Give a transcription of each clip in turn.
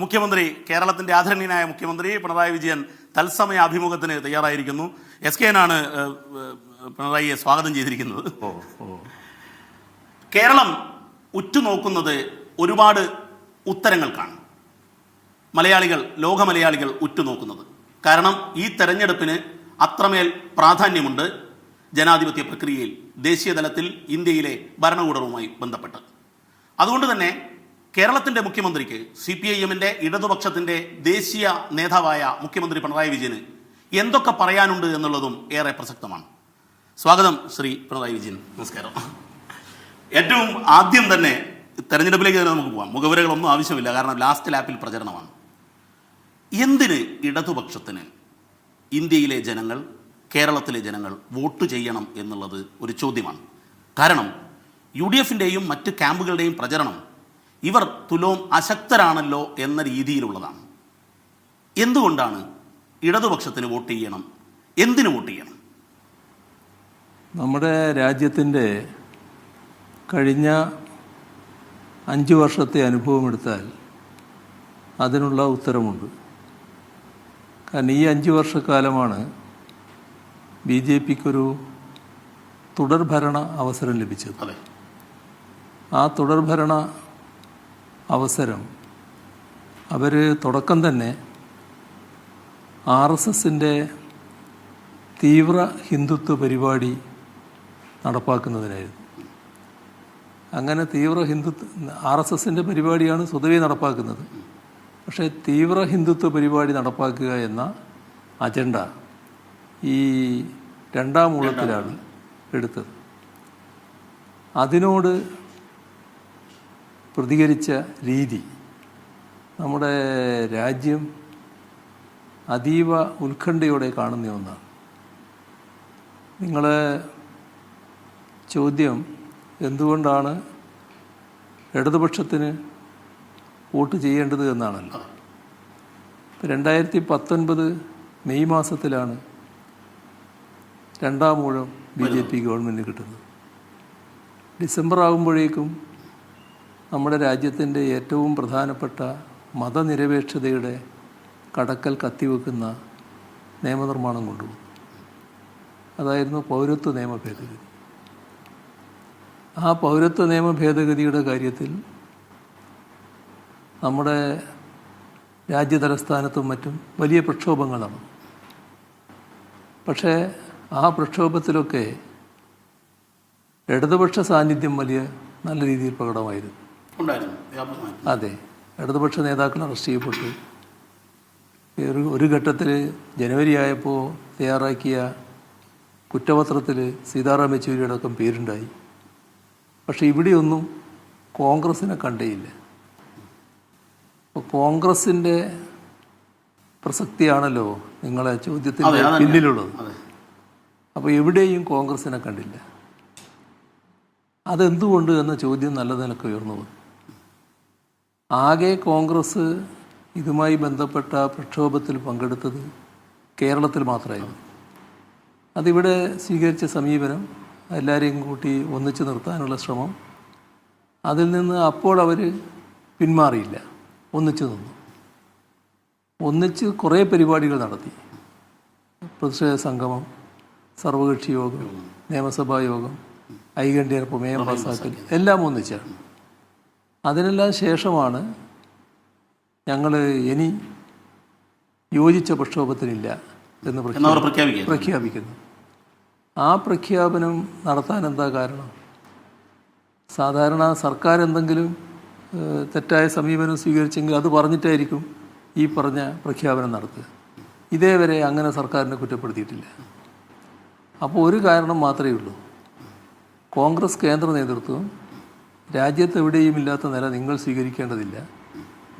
മുഖ്യമന്ത്രി, കേരളത്തിന്റെ ആദരണീയനായ മുഖ്യമന്ത്രി പിണറായി വിജയൻ തത്സമയ അഭിമുഖത്തിന് തയ്യാറായിരിക്കുന്നു. SKN ആണ് പിണറായിയെ സ്വാഗതം ചെയ്തിരിക്കുന്നത്. കേരളം ഉറ്റുനോക്കുന്നത് ഒരുപാട് ഉത്തരങ്ങൾക്കാണ്. ലോക മലയാളികൾ ഉറ്റുനോക്കുന്നത്. കാരണം ഈ തെരഞ്ഞെടുപ്പിന് അത്രമേൽ പ്രാധാന്യമുണ്ട് ജനാധിപത്യ പ്രക്രിയയിൽ, ദേശീയ തലത്തിൽ ഇന്ത്യയിലെ ഭരണകൂടവുമായി ബന്ധപ്പെട്ട്. അതുകൊണ്ട് തന്നെ കേരളത്തിൻ്റെ മുഖ്യമന്ത്രിക്ക്, CPIM-ന്റെ ഇടതുപക്ഷത്തിൻ്റെ ദേശീയ നേതാവായ മുഖ്യമന്ത്രി പിണറായി വിജയന് എന്തൊക്കെ പറയാനുണ്ട് എന്നുള്ളതും ഏറെ പ്രസക്തമാണ്. സ്വാഗതം ശ്രീ പിണറായി വിജയൻ. നമസ്കാരം. ഏറ്റവും ആദ്യം തന്നെ തെരഞ്ഞെടുപ്പിലേക്ക് തന്നെ നമുക്ക് പോകാം. മുഖവരകളൊന്നും ആവശ്യമില്ല, കാരണം ലാസ്റ്റ് ലാപ്പിൽ പ്രചരണമാണ്. എന്തിന് ഇടതുപക്ഷത്തിന് ഇന്ത്യയിലെ ജനങ്ങൾ, കേരളത്തിലെ ജനങ്ങൾ വോട്ട് ചെയ്യണം എന്നുള്ളത് ഒരു ചോദ്യമാണ്. കാരണം UDF-ൻ്റെയും മറ്റ് ക്യാമ്പുകളുടെയും പ്രചരണം ഇവർ തുലോം അശക്തരാണല്ലോ എന്ന രീതിയിലുള്ളതാണ്. എന്തുകൊണ്ടാണ് ഇടതുപക്ഷത്തിന് വോട്ട് ചെയ്യണം? എന്തിനു വോട്ട് ചെയ്യണം? നമ്മുടെ രാജ്യത്തിൻ്റെ കഴിഞ്ഞ 5 വർഷത്തെ അനുഭവമെടുത്താൽ അതിനുള്ള ഉത്തരമുണ്ട്. കാരണം ഈ 5 വർഷക്കാലമാണ് BJPക്കൊരു തുടർഭരണ അവസരം ലഭിച്ചത്. ആ തുടർഭരണ അവസരം അവർ തുടക്കം തന്നെ RSSൻ്റെ തീവ്ര ഹിന്ദുത്വ പരിപാടി നടപ്പാക്കുന്നതിനായിരുന്നു. അങ്ങനെ തീവ്ര RSSൻ്റെ പരിപാടിയാണ് സ്വതവേ നടപ്പാക്കുന്നത്. പക്ഷേ തീവ്ര ഹിന്ദുത്വ പരിപാടി നടപ്പാക്കുക എന്ന അജണ്ട ഈ രണ്ടാം ഊഴത്തിലാണ് എടുത്തത്. അതിനോട് പ്രതികരിച്ച രീതി നമ്മുടെ രാജ്യം അതീവ ഉത്കണ്ഠയോടെ കാണുന്ന ഒന്നാണ്. നിങ്ങളെ ചോദ്യം എന്തുകൊണ്ടാണ് ഇടതുപക്ഷത്തിന് വോട്ട് ചെയ്യേണ്ടത് എന്നാണല്ലോ. 2019 മെയ് മാസത്തിലാണ് രണ്ടാം ഊഴം BJP ഗവൺമെൻറ് കിട്ടുന്നത്. ഡിസംബർ ആകുമ്പോഴേക്കും നമ്മുടെ രാജ്യത്തിൻ്റെ ഏറ്റവും പ്രധാനപ്പെട്ട മതനിരപേക്ഷതയുടെ കടക്കൽ കത്തിവെക്കുന്ന നിയമനിർമ്മാണം കൊണ്ടുപോകും. അതായിരുന്നു പൗരത്വ നിയമ ഭേദഗതി. ആ പൗരത്വ നിയമ ഭേദഗതിയുടെ കാര്യത്തിൽ നമ്മുടെ രാജ്യതലസ്ഥാനത്തും മറ്റും വലിയ പ്രക്ഷോഭങ്ങൾ നടന്നു. പക്ഷേ ആ പ്രക്ഷോഭത്തിലൊക്കെ ഇടതുപക്ഷ സാന്നിധ്യം നല്ല രീതിയിൽ പ്രകടമായിരുന്നു. അതെ, ഇടതുപക്ഷ നേതാക്കൾ അറസ്റ്റ് ചെയ്യപ്പെട്ടു. ഒരു ഘട്ടത്തിൽ ജനുവരി ആയപ്പോൾ തയ്യാറാക്കിയ കുറ്റപത്രത്തിൽ സീതാറാം യെച്ചൂരിയുടെ അടക്കം പേരുണ്ടായി. പക്ഷെ ഇവിടെയൊന്നും കോൺഗ്രസിനെ കണ്ടേയില്ല. അപ്പോൾ കോൺഗ്രസിൻ്റെ പ്രസക്തിയാണല്ലോ നിങ്ങളെ ചോദ്യത്തിൻ്റെ പിന്നിലുള്ളത്. അപ്പോൾ എവിടെയും കോൺഗ്രസിനെ കണ്ടില്ല. അതെന്തുകൊണ്ട് എന്ന ചോദ്യം നല്ല നിലക്ക് ഉയർന്നു വന്നു. ആകെ കോൺഗ്രസ് ഇതുമായി ബന്ധപ്പെട്ട പ്രക്ഷോഭത്തിൽ പങ്കെടുത്തത് കേരളത്തിൽ മാത്രമായിരുന്നു. അതിവിടെ സ്വീകരിച്ച സമീപനം എല്ലാവരെയും കൂട്ടി ഒന്നിച്ചു നിർത്താനുള്ള ശ്രമം, അതിൽ നിന്ന് അപ്പോൾ അവർ പിന്മാറിയില്ല, ഒന്നിച്ചു നിന്നു. ഒന്നിച്ച് കുറേ പരിപാടികൾ നടത്തി. പ്രതിഷേധ സംഗമം, സർവകക്ഷി യോഗം, നിയമസഭാ യോഗം, ഐകണ്ഠ്യ പ്രമേയം പാസാക്കൽ, എല്ലാം ഒന്നിച്ചാണ്. അതിനെല്ലാം ശേഷമാണ് ഞങ്ങൾ ഇനി യോജിച്ച പ്രക്ഷോഭത്തിനില്ല എന്ന് പ്രഖ്യാപിക്കുന്നു. ആ പ്രഖ്യാപനം നടത്താൻ എന്താ കാരണം? സാധാരണ സർക്കാർ എന്തെങ്കിലും തെറ്റായ സമീപനം സ്വീകരിച്ചെങ്കിൽ അത് പറഞ്ഞിട്ടായിരിക്കും ഈ പറഞ്ഞ പ്രഖ്യാപനം നടത്തുക. ഇതേവരെ അങ്ങനെ സർക്കാരിനെ കുറ്റപ്പെടുത്തിയിട്ടില്ല. അപ്പോൾ ഒരു കാരണം മാത്രമേ ഉള്ളൂ. കോൺഗ്രസ് കേന്ദ്ര നേതൃത്വം രാജ്യത്ത് എവിടെയും ഇല്ലാത്ത നില നിങ്ങൾ സ്വീകരിക്കേണ്ടതില്ല,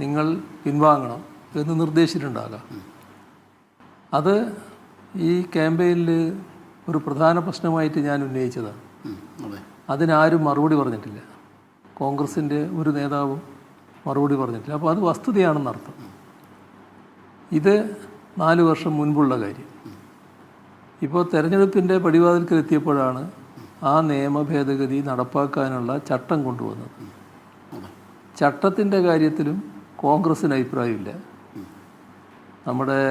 നിങ്ങൾ പിൻവാങ്ങണം എന്ന് നിർദ്ദേശിച്ചിട്ടുണ്ടാകാം. അത് ഈ ക്യാമ്പയിനിൽ ഒരു പ്രധാന പ്രശ്നമായിട്ട് ഞാൻ ഉന്നയിച്ചതാണ്. അതിനാരും മറുപടി പറഞ്ഞിട്ടില്ല. കോൺഗ്രസിൻ്റെ ഒരു നേതാവും മറുപടി പറഞ്ഞിട്ടില്ല. അപ്പോൾ അത് വസ്തുതയാണെന്നർത്ഥം. ഇത് 4 വർഷം മുൻപുള്ള കാര്യം. ഇപ്പോൾ തെരഞ്ഞെടുപ്പിൻ്റെ പടിവാതിൽക്കലെത്തിയപ്പോഴാണ് ആ നിയമ ഭേദഗതി നടപ്പാക്കാനുള്ള ചട്ടം കൊണ്ടുവന്നത്. ചട്ടത്തിൻ്റെ കാര്യത്തിലും കോൺഗ്രസ്സിന് അഭിപ്രായമില്ല. നമ്മുടെ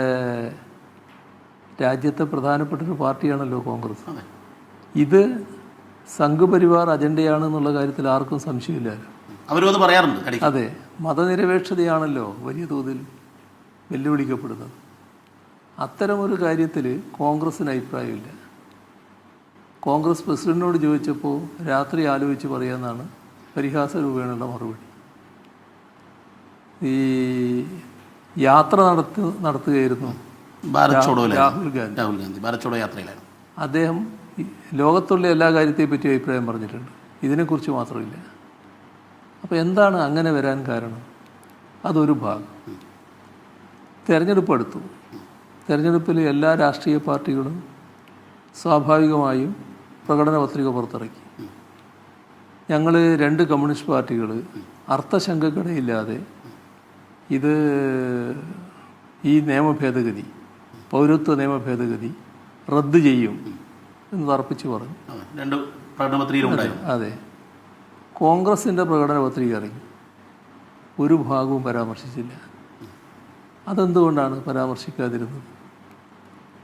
രാജ്യത്തെ പ്രധാനപ്പെട്ടൊരു പാർട്ടിയാണല്ലോ കോൺഗ്രസ്. ഇത് സംഘപരിവാർ അജണ്ടയാണെന്നുള്ള കാര്യത്തിൽ ആർക്കും സംശയമില്ലല്ലോ. അവരും അത് പറയാറുണ്ട്. അതെ, മതനിരപേക്ഷതയാണല്ലോ വലിയ തോതിൽ വെല്ലുവിളിക്കപ്പെടുന്നത്. അത്തരമൊരു കാര്യത്തിൽ കോൺഗ്രസ്സിന് അഭിപ്രായമില്ല. കോൺഗ്രസ് പ്രസിഡന്റിനോട് ചോദിച്ചപ്പോൾ രാത്രി ആലോചിച്ച് പറയാമെന്നാണ് പരിഹാസ രൂപേണയുള്ള മറുപടി. ഈ യാത്ര നടത്തുകയായിരുന്നു രാഹുൽ ഗാന്ധി. ഭാരത് ചോഡോ യാത്രയിലാണ് അദ്ദേഹം ലോകത്തുള്ള എല്ലാ കാര്യത്തെയും പറ്റി അഭിപ്രായം പറഞ്ഞിട്ടുണ്ട്, ഇതിനെക്കുറിച്ച് മാത്രമില്ല. അപ്പോൾ എന്താണ് അങ്ങനെ വരാൻ കാരണം? അതൊരു ഭാഗം. തെരഞ്ഞെടുപ്പ് അടുത്തു. തെരഞ്ഞെടുപ്പിൽ എല്ലാ രാഷ്ട്രീയ പാർട്ടികളും സ്വാഭാവികമായും പ്രകടന പത്രിക പുറത്തിറക്കി. ഞങ്ങൾ 2 കമ്മ്യൂണിസ്റ്റ് പാർട്ടികൾ അർത്ഥശങ്കക്കിടയില്ലാതെ ഇത് ഈ നിയമഭേദഗതി, പൗരത്വ നിയമ ഭേദഗതി റദ്ദ് ചെയ്യും എന്ന് തറപ്പിച്ച് പറഞ്ഞു. അതെ, കോൺഗ്രസിൻ്റെ പ്രകടന പത്രിക ഇറങ്ങി. ഒരു ഭാഗവും പരാമർശിച്ചില്ല. അതെന്തുകൊണ്ടാണ് പരാമർശിക്കാതിരുന്നത്?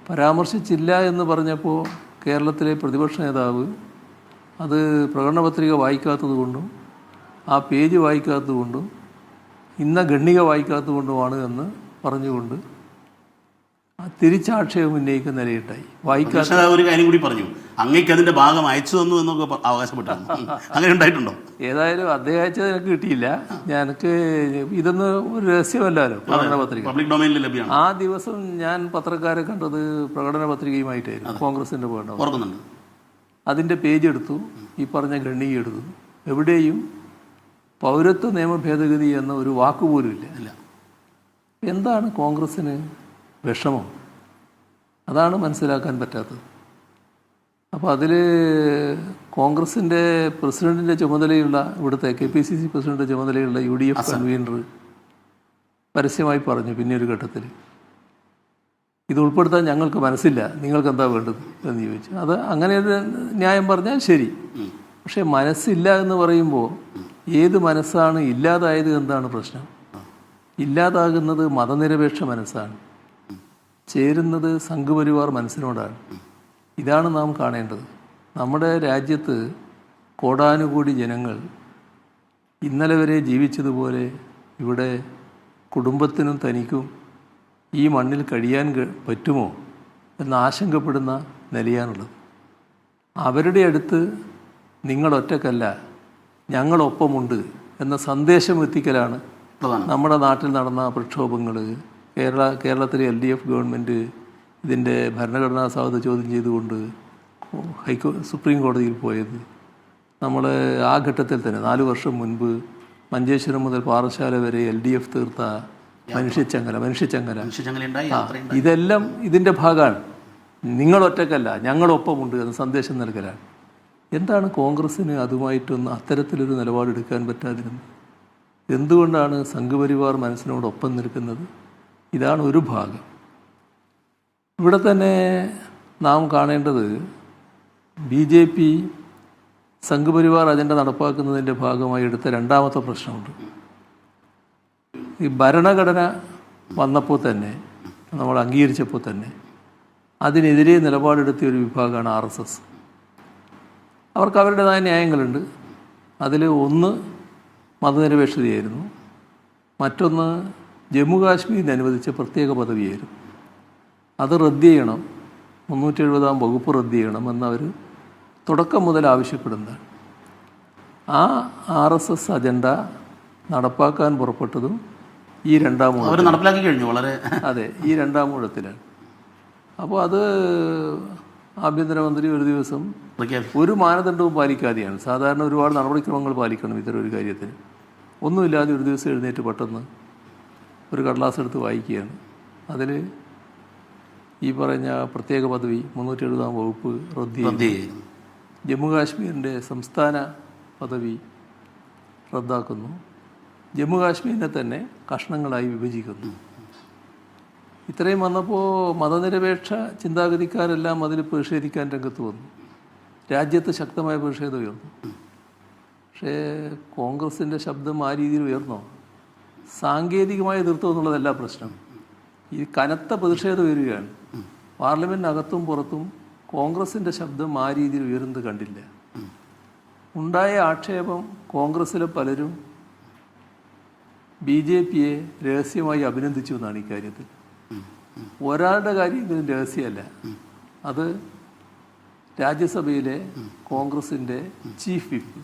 പരാമർശിച്ചില്ല എന്ന് പറഞ്ഞപ്പോൾ കേരളത്തിലെ പ്രതിപക്ഷ നേതാവ് അത് പ്രകടന പത്രിക വായിക്കാത്തത് കൊണ്ടും ആ പേജ് വായിക്കാത്തത് കൊണ്ടും ഇന്ന ഖണ്ഡിക വായിക്കാത്തത് കൊണ്ടുമാണ് എന്ന് പറഞ്ഞുകൊണ്ട് തിരിച്ചാക്ഷേപം ഉന്നയിക്കുന്ന നിലയിട്ടായി. വായിക്കാത്ത ഒരു കാര്യം കൂടി പറഞ്ഞു, അങ്ങേക്ക് അതിന്റെ ഭാഗം അയച്ചു തന്നു എന്നൊക്കെ അവകാശപ്പെട്ടാണ്. അങ്ങനെ ഉണ്ടായിട്ടുണ്ടോ? ഏതായാലും അദ്ദേഹം അയച്ചത് എനിക്ക് കിട്ടിയില്ല. എനിക്ക് ഇതൊന്നും ഒരു രഹസ്യമല്ലല്ലോ പ്രകടന പത്രിക. പബ്ലിക് ഡൊമൈനിൽ ലഭ്യമാണ്. ആ ദിവസം ഞാൻ പത്രക്കാരെ കണ്ടത് പ്രകടന പത്രികയുമായിട്ടായിരുന്നു, കോൺഗ്രസിന്റെ പ്രകടനം. അതിന്റെ പേജ് എടുത്തു, ഈ പറഞ്ഞ ഖണ്ഡിക എടുത്തു. എവിടെയും പൗരത്വ നിയമ ഭേദഗതി എന്ന ഒരു വാക്കുപോലും ഇല്ല. എന്താണ് കോൺഗ്രസ്സിന് വിഷമം? അതാണ് മനസ്സിലാക്കാൻ പറ്റാത്തത്. അപ്പോൾ അതിൽ കോൺഗ്രസിൻ്റെ പ്രസിഡൻറ്റിൻ്റെ ചുമതലയുള്ള, ഇവിടുത്തെ KPCC പ്രസിഡന്റ് ചുമതലയുള്ള UDF കൺവീനർ പരസ്യമായി പറഞ്ഞു പിന്നെ ഒരു ഘട്ടത്തിൽ, ഇത് ഉൾപ്പെടുത്താൻ ഞങ്ങൾക്ക് മനസ്സില്ല, നിങ്ങൾക്ക് എന്താ വേണ്ടത് എന്ന് ചോദിച്ചു. അത് അങ്ങനെ ഒരു ന്യായം പറഞ്ഞാൽ ശരി. പക്ഷേ മനസ്സില്ല എന്ന് പറയുമ്പോൾ ഏത് മനസ്സാണ് ഇല്ലാതായത്? എന്താണ് പ്രശ്നം? ഇല്ലാതാകുന്നത് മതനിരപേക്ഷ മനസ്സാണ്, ചേരുന്നത് സംഘപരിവാർ മനസ്സിനോടാണ്. ഇതാണ് നാം കാണേണ്ടത്. നമ്മുടെ രാജ്യത്ത് കോടാനുകോടി ജനങ്ങൾ ഇന്നലെ വരെ ജീവിച്ചതുപോലെ ഇവിടെ കുടുംബത്തിനും തനിക്കും ഈ മണ്ണിൽ കഴിയാൻ പറ്റുമോ എന്ന് ആശങ്കപ്പെടുന്ന നിലയാണുള്ളത്. അവരുടെ അടുത്ത് നിങ്ങളൊറ്റക്കല്ല, ഞങ്ങളൊപ്പമുണ്ട് എന്ന സന്ദേശം എത്തിക്കലാണ് നമ്മുടെ നാട്ടിൽ നടന്ന പ്രക്ഷോഭങ്ങൾ. കേരളത്തിലെ LDF ഗവൺമെൻറ് ഇതിൻ്റെ ഭരണഘടനാ സാധുത ചോദ്യം ചെയ്തുകൊണ്ട് സുപ്രീം കോടതിയിൽ പോയത്. നമ്മൾ ആ ഘട്ടത്തിൽ തന്നെ 4 വർഷം മുൻപ് മഞ്ചേശ്വരം മുതൽ പാറശാല വരെ LDF തീർത്ത മനുഷ്യച്ചങ്ങല ഇതെല്ലാം ഇതിൻ്റെ ഭാഗമാണ്. നിങ്ങളൊറ്റക്കല്ല, ഞങ്ങളൊപ്പമുണ്ട് എന്ന സന്ദേശം നൽകലാണ്. എന്താണ് കോൺഗ്രസ്സിന് അതുമായിട്ടൊന്ന് അത്തരത്തിലൊരു നിലപാടെടുക്കാൻ പറ്റാതിരുന്നത്? എന്തുകൊണ്ടാണ് സംഘപരിവാർ മനസ്സിനോടൊപ്പം നിൽക്കുന്നത്? ഇതാണ് ഒരു ഭാഗം. ഇവിടെ തന്നെ നാം കാണേണ്ടത് BJP സംഘപരിവാർ അജണ്ട നടപ്പാക്കുന്നതിൻ്റെ ഭാഗമായി എടുത്ത രണ്ടാമത്തെ പ്രശ്നമുണ്ട്. ഈ ഭരണഘടന വന്നപ്പോൾ തന്നെ, നമ്മൾ അംഗീകരിച്ചപ്പോൾ തന്നെ അതിനെതിരെ നിലപാടെടുത്തിയ ഒരു വിഭാഗമാണ് RSS. അവർക്ക് അവരുടേതായ ന്യായങ്ങളുണ്ട്. അതിൽ ഒന്ന് മതനിരപേക്ഷതയായിരുന്നു, മറ്റൊന്ന് ജമ്മു കാശ്മീരിന് അനുവദിച്ച പ്രത്യേക പദവിയായിരുന്നു. അത് റദ്ദ് ചെയ്യണം, 370-ാം വകുപ്പ് റദ്ദ് ചെയ്യണം എന്നവർ തുടക്കം മുതൽ ആവശ്യപ്പെടുന്നതാണ്. ആ RSS അജണ്ട നടപ്പാക്കാൻ പുറപ്പെട്ടതും ഈ രണ്ടാം ഊഴത്തിൽ നടപ്പിലാക്കി കഴിഞ്ഞു. വളരെ അതെ, ഈ രണ്ടാം ഊഴത്തിലാണ്. അപ്പോൾ അത് ആഭ്യന്തരമന്ത്രി ഒരു ദിവസം ഒരു മാനദണ്ഡവും പാലിക്കാതെയാണ്. സാധാരണ ഒരുപാട് നടപടിക്രമങ്ങൾ പാലിക്കണം ഇത്തരം ഒരു കാര്യത്തിന്. ഒന്നുമില്ലാതെ ഒരു ദിവസം എഴുന്നേറ്റ് പെട്ടെന്ന് ഒരു കടലാസ് എടുത്ത് വായിക്കുകയാണ്. അതിൽ ഈ പറഞ്ഞ പ്രത്യേക പദവി 370-ാം വകുപ്പ് റദ്ദ് ചെയ്യുന്നു, ജമ്മു കാശ്മീരിൻ്റെ സംസ്ഥാന പദവി റദ്ദാക്കുന്നു, ജമ്മു കാശ്മീരിനെ തന്നെ കഷ്ണങ്ങളായി വിഭജിക്കുന്നു. ഇത്രയും വന്നപ്പോൾ മതനിരപേക്ഷ ചിന്താഗതിക്കാരെല്ലാം അതിൽ പ്രതിഷേധിക്കാൻ രംഗത്ത് വന്നു. രാജ്യത്ത് ശക്തമായ പ്രതിഷേധം ഉയർന്നു. പക്ഷേ കോൺഗ്രസിൻ്റെ ശബ്ദം ആ രീതിയിൽ ഉയർന്നോ? സാങ്കേതികമായി എതിർത്തു എന്നുള്ളതല്ല പ്രശ്നം. ഈ കനത്ത പ്രതിഷേധം ഉയരുകയാണ്. പാർലമെൻറ്റിനകത്തും പുറത്തും കോൺഗ്രസിൻ്റെ ശബ്ദം ആ രീതിയിൽ ഉയരുന്നത് കണ്ടില്ല. ഉണ്ടായ ആക്ഷേപം കോൺഗ്രസ്സിലെ പലരും BJPയെ രഹസ്യമായി അഭിനന്ദിച്ചു എന്നാണ് ഇക്കാര്യത്തിൽ. ഒരാളുടെ കാര്യമെങ്കിലും രഹസ്യമല്ല. അത് രാജ്യസഭയിലെ കോൺഗ്രസിൻ്റെ ചീഫ് വിപ്പ്.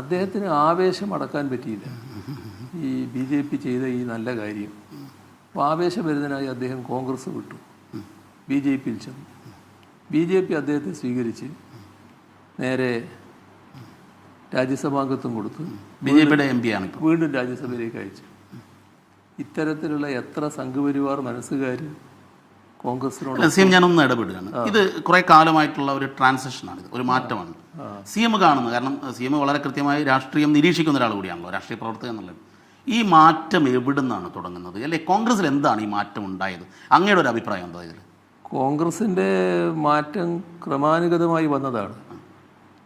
അദ്ദേഹത്തിന് ആവേശം അടക്കാൻ പറ്റിയില്ല ഈ BJP ചെയ്ത ഈ നല്ല കാര്യം. അപ്പോൾ ആവേശഭരിതനായി അദ്ദേഹം കോൺഗ്രസ് വിട്ടു, BJPയിൽ ചെന്നു. BJP അദ്ദേഹത്തെ സ്വീകരിച്ച് നേരെ രാജ്യസഭാംഗത്വം കൊടുത്തു. BJPയുടെ MP ആണ് വീണ്ടും രാജ്യസഭയിലേക്ക് അയച്ചു. ഇത്തരത്തിലുള്ള എത്ര സംഘപരിവാർ മനസ്സുകാർ കോൺഗ്രസിനോട്. ഞാനൊന്ന് ഇടപെടുകയാണ്. ഇത് കുറെ കാലമായിട്ടുള്ള ഒരു ട്രാൻസിഷനാണ്, ഒരു മാറ്റമാണ് CM കാണുന്നത്. കാരണം CM വളരെ കൃത്യമായി രാഷ്ട്രീയം നിരീക്ഷിക്കുന്ന ഒരാൾ കൂടിയാണല്ലോ, രാഷ്ട്രീയ പ്രവർത്തകൻ എന്നുള്ളത്. ഈ മാറ്റം എവിടെ നിന്നാണ് തുടങ്ങുന്നത്? അല്ലെ കോൺഗ്രസിൽ എന്താണ് ഈ മാറ്റം ഉണ്ടായത്? അങ്ങയുടെ ഒരു അഭിപ്രായം എന്താ ഇതിൽ? കോൺഗ്രസിൻ്റെ മാറ്റം ക്രമാനുഗതമായി വന്നതാണ്.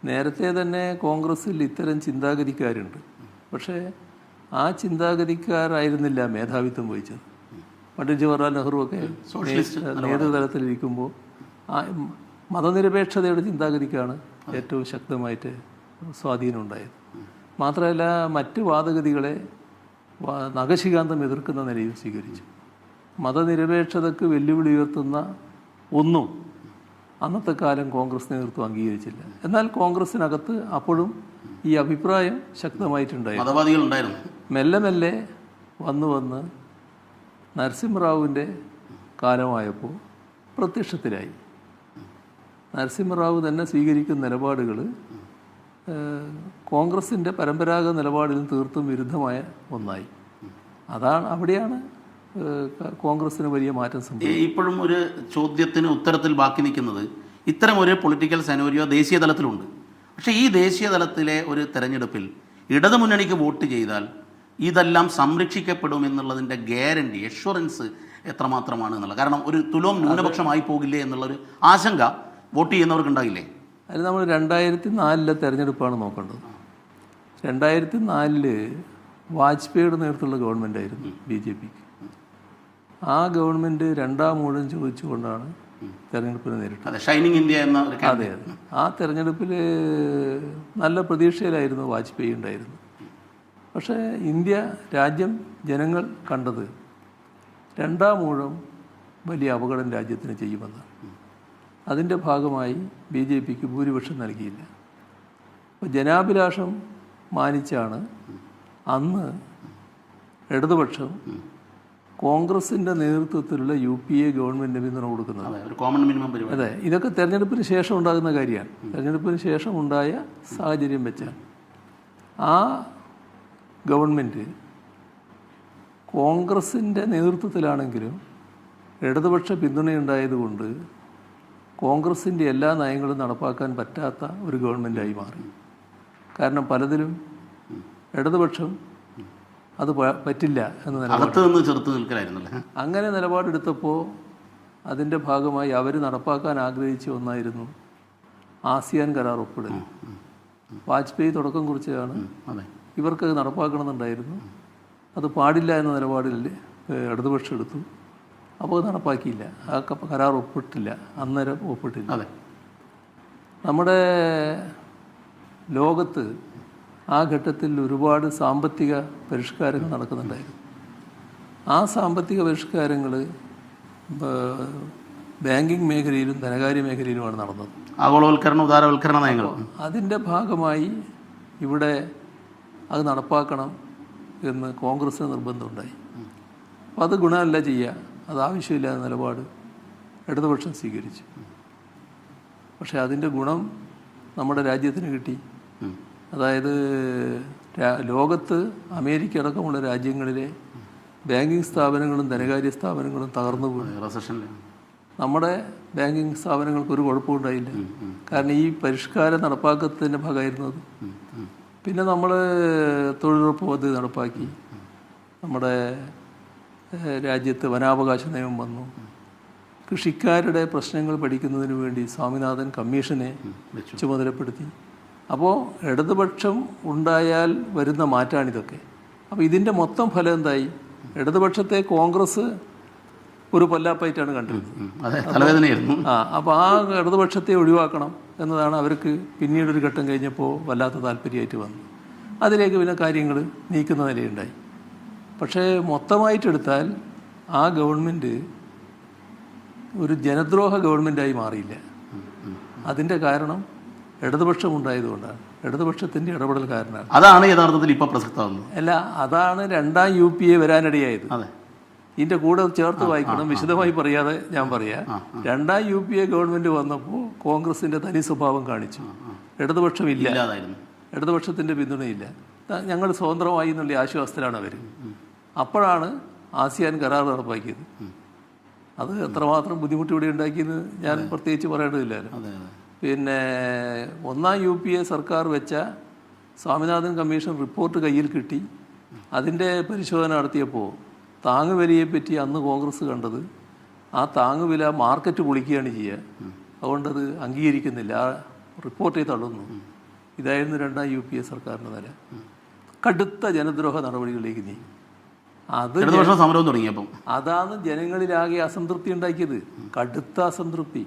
നേരത്തെ തന്നെ കോൺഗ്രസ്സിൽ ഇത്തരം ചിന്താഗതിക്കാരുണ്ട്. പക്ഷേ ആ ചിന്താഗതിക്കാരായിരുന്നില്ല മേധാവിത്വം വഹിച്ചത്. പണ്ഡിറ്റ് ജവഹർലാൽ നെഹ്റു ഒക്കെ നേതൃതലത്തിലിരിക്കുമ്പോൾ ആ മതനിരപേക്ഷതയുടെ ചിന്താഗതിക്കാണ് ഏറ്റവും ശക്തമായിട്ട് സ്വാധീനം ഉണ്ടായത്. മാത്രമല്ല മറ്റ് വാദഗതികളെ നഖശികാന്തം എതിർക്കുന്ന നിലയിൽ സ്വീകരിച്ചു. മതനിരപേക്ഷതയ്ക്ക് വെല്ലുവിളി ഉയർത്തുന്ന ഒന്നും അന്നത്തെ കാലം കോൺഗ്രസ് നേതൃത്വം അംഗീകരിച്ചില്ല. എന്നാൽ കോൺഗ്രസിനകത്ത് അപ്പോഴും ഈ അഭിപ്രായം ശക്തമായിട്ടുണ്ടായിരുന്നു. മെല്ലെ മെല്ലെ വന്ന് നരസിംഹറാവുവിൻ്റെ കാലമായപ്പോൾ പ്രത്യക്ഷത്തിലായി. നരസിംഹറാവു തന്നെ സ്വീകരിക്കുന്ന നിലപാടുകൾ കോൺഗ്രസിൻ്റെ പരമ്പരാഗത നിലപാടിലും തീർത്തും വിരുദ്ധമായ ഒന്നായി. അവിടെയാണ് കോൺഗ്രസിന് വലിയ മാറ്റം സംഭവിച്ചു. ഇപ്പോഴും ഒരു ചോദ്യത്തിന് ഉത്തരത്തിൽ ബാക്കി നിൽക്കുന്നത്, ഇത്തരം ഒരു പൊളിറ്റിക്കൽ സെനോരിയോ ദേശീയ തലത്തിലുണ്ട്. പക്ഷേ ഈ ദേശീയ തലത്തിലെ ഒരു തെരഞ്ഞെടുപ്പിൽ ഇടതുമുന്നണിക്ക് വോട്ട് ചെയ്താൽ ഇതെല്ലാം സംരക്ഷിക്കപ്പെടുമെന്നുള്ളതിൻ്റെ ഗ്യാരണ്ടി, എഷ്വറൻസ് എത്രമാത്രമാണ് എന്നുള്ളത്. കാരണം ഒരു തുലോം ന്യൂനപക്ഷമായി പോകില്ലേ എന്നുള്ളൊരു ആശങ്ക വോട്ട് ചെയ്യുന്നവർക്ക് ഉണ്ടായില്ലേ? അത് നമ്മൾ 2004 തെരഞ്ഞെടുപ്പാണ് നോക്കേണ്ടത്. 2004 വാജ്പേയിയുടെ നേതൃത്വമുള്ള ഗവൺമെൻറ്റായിരുന്നു BJPക്ക്. ആ ഗവൺമെൻറ് രണ്ടാം ഊഴം ചോദിച്ചുകൊണ്ടാണ് തെരഞ്ഞെടുപ്പിനെ നേരിട്ടത്. ഷൈനിങ് ഇന്ത്യ എന്ന അതെ. ആ തെരഞ്ഞെടുപ്പിൽ നല്ല പ്രതീക്ഷയിലായിരുന്നു വാജ്പേയി ഉണ്ടായിരുന്നു. പക്ഷേ രാജ്യം ജനങ്ങൾ കണ്ടത് രണ്ടാം ഊഴം വലിയ അപകടം രാജ്യത്തിന് ചെയ്യുമെന്നാണ്. അതിൻ്റെ ഭാഗമായി BJPക്ക് ഭൂരിപക്ഷം നൽകിയില്ല. അപ്പോൾ ജനാഭിലാഷം മാനിച്ചാണ് അന്ന് ഇടതുപക്ഷം കോൺഗ്രസിൻ്റെ നേതൃത്വത്തിലുള്ള UPA ഗവൺമെൻറ് പിന്തുണ കൊടുക്കുന്നത്. അതെ, ഇതൊക്കെ തെരഞ്ഞെടുപ്പിന് ശേഷം ഉണ്ടാകുന്ന കാര്യമാണ്. തെരഞ്ഞെടുപ്പിന് ശേഷം ഉണ്ടായ സാഹചര്യം വെച്ചാൽ ആ ഗവൺമെൻറ് കോൺഗ്രസിൻ്റെ നേതൃത്വത്തിലാണെങ്കിലും ഇടതുപക്ഷ പിന്തുണയുണ്ടായതുകൊണ്ട് കോൺഗ്രസിൻ്റെ എല്ലാ നയങ്ങളും നടപ്പാക്കാൻ പറ്റാത്ത ഒരു ഗവൺമെൻറ്റായി മാറി. കാരണം പലതിലും ഇടതുപക്ഷം അത് പറ്റില്ല എന്ന് അങ്ങനെ നിലപാടെടുത്തപ്പോൾ അതിൻ്റെ ഭാഗമായി അവർ നടപ്പാക്കാൻ ആഗ്രഹിച്ച ഒന്നായിരുന്നു ആസിയാൻ കരാർ ഒപ്പിടൽ. വാജ്പേയി തുടക്കം കുറിച്ചതാണ്. ഇവർക്കത് നടപ്പാക്കണമെന്നുണ്ടായിരുന്നു. അത് പാടില്ല എന്ന നിലപാടിൽ ഇടതുപക്ഷം എടുത്തു. അപ്പോൾ അത് നടപ്പാക്കിയില്ല. ആ കരാർ ഒപ്പിട്ടില്ല, അന്നേരം ഒപ്പിട്ടില്ല. നമ്മുടെ ലോകത്ത് ആ ഘട്ടത്തിൽ ഒരുപാട് സാമ്പത്തിക പരിഷ്കാരങ്ങൾ നടക്കുന്നുണ്ടായിരുന്നു. ആ സാമ്പത്തിക പരിഷ്കാരങ്ങൾ ബാങ്കിങ് മേഖലയിലും ധനകാര്യ മേഖലയിലുമാണ് നടന്നത്. ആഗോളവൽക്കരണം, ഉദാരവൽക്കരണ നയങ്ങൾ. അതിൻ്റെ ഭാഗമായി ഇവിടെ അത് നടപ്പാക്കണം എന്ന് കോൺഗ്രസിന് നിർബന്ധമുണ്ടായി. അപ്പോൾ അത് ഗുണമല്ല ചെയ്യുക, അത് ആവശ്യമില്ലാത്ത നിലപാട് ഇടതുപക്ഷം സ്വീകരിച്ചു. പക്ഷേ അതിൻ്റെ ഗുണം നമ്മുടെ രാജ്യത്തിന് കിട്ടി. അതായത് ലോകത്ത് അമേരിക്ക അടക്കമുള്ള രാജ്യങ്ങളിലെ ബാങ്കിങ് സ്ഥാപനങ്ങളും ധനകാര്യ സ്ഥാപനങ്ങളും തകർന്നു പോയി. നമ്മുടെ ബാങ്കിങ് സ്ഥാപനങ്ങൾക്ക് ഒരു കുഴപ്പമുണ്ടായില്ല. കാരണം ഈ പരിഷ്കാരം നടപ്പാക്കത്തിൻ്റെ ഭാഗമായിരുന്നു അത്. പിന്നെ നമ്മൾ തൊഴിലുറപ്പ് പദ്ധതി നടപ്പാക്കി. നമ്മുടെ രാജ്യത്ത് വനാവകാശ നിയമം വന്നു. കൃഷിക്കാരുടെ പ്രശ്നങ്ങൾ പഠിക്കുന്നതിന് വേണ്ടി സ്വാമിനാഥൻ കമ്മീഷനെ ചുമതലപ്പെടുത്തി. അപ്പോൾ ഇടതുപക്ഷം ഉണ്ടായാൽ വരുന്ന മാറ്റമാണിതൊക്കെ. അപ്പോൾ ഇതിൻ്റെ മൊത്തം ഫലം എന്തായി? ഇടതുപക്ഷത്തെ കോൺഗ്രസ് ഒരു പൊല്ലാപ്പായിട്ടാണ് കണ്ടിരുന്നത്. തലവേദനയായിരുന്നു. അപ്പോൾ ആ ഇടതുപക്ഷത്തെ ഒഴിവാക്കണം എന്നതാണ് അവർക്ക് പിന്നീടൊരു ഘട്ടം കഴിഞ്ഞപ്പോൾ വല്ലാത്ത താല്പര്യമായിട്ട് വന്നു. അതിലേക്ക് പിന്നെ കാര്യങ്ങൾ നീക്കുന്ന നിലയുണ്ടായി. പക്ഷേ മൊത്തമായിട്ടെടുത്താൽ ആ ഗവൺമെൻറ് ഒരു ജനദ്രോഹ ഗവൺമെൻറ്റായി മാറിയില്ല. അതിൻ്റെ കാരണം ഇടതുപക്ഷം ഉണ്ടായതുകൊണ്ടാണ്, ഇടതുപക്ഷത്തിൻ്റെ ഇടപെടൽ കാരണമാണ്. അതാണ് യഥാർത്ഥത്തിൽ ഇപ്പോൾ പ്രസക്തമാകുന്നത്. അല്ല, അതാണ് രണ്ടാം UPA വരാനിടയായത്. അതെ, ഇതിൻ്റെ കൂടെ ചേർത്ത് വായിക്കണം, വിശദമായി പറയാതെ ഞാൻ പറയാം. രണ്ടാം UPA ഗവൺമെൻറ് വന്നപ്പോൾ കോൺഗ്രസിൻ്റെ തനി സ്വഭാവം കാണിച്ചു. ഇടതുപക്ഷമില്ല, ഇടതുപക്ഷത്തിൻ്റെ പിന്തുണയില്ല, ഞങ്ങൾ സ്വതന്ത്രമായി എന്നുള്ള ആശ്വാസത്തിലാണ് അവർ. അപ്പോഴാണ് ആസിയാൻ കരാർ നടപ്പാക്കിയത്. അത് എത്രമാത്രം ബുദ്ധിമുട്ട് ഇവിടെ ഉണ്ടാക്കിയെന്ന് ഞാൻ പ്രത്യേകിച്ച് പറയേണ്ടതില്ലല്ലോ. പിന്നെ ഒന്നാം UPA സർക്കാർ വെച്ച സ്വാമിനാഥൻ കമ്മീഷൻ റിപ്പോർട്ട് കയ്യിൽ കിട്ടി. അതിൻ്റെ പരിശോധന നടത്തിയപ്പോൾ താങ്ങുവിലയെപ്പറ്റി അന്ന് കോൺഗ്രസ് കണ്ടത് ആ താങ്ങുവില മാർക്കറ്റ് പൊളിക്കുകയാണ് ചെയ്യുക. അതുകൊണ്ടത് അംഗീകരിക്കുന്നില്ല, ആ റിപ്പോർട്ടേ തള്ളുന്നു. ഇതായിരുന്നു രണ്ടാം UPA സർക്കാരിൻ്റെ നില. കടുത്ത ജനദ്രോഹ നടപടികളിലേക്ക് നീങ്ങി. അത് സമരം തുടങ്ങിയപ്പം അതാണ് ജനങ്ങളിലാകെ അസംതൃപ്തി ഉണ്ടാക്കിയത്, കടുത്ത അസംതൃപ്തി.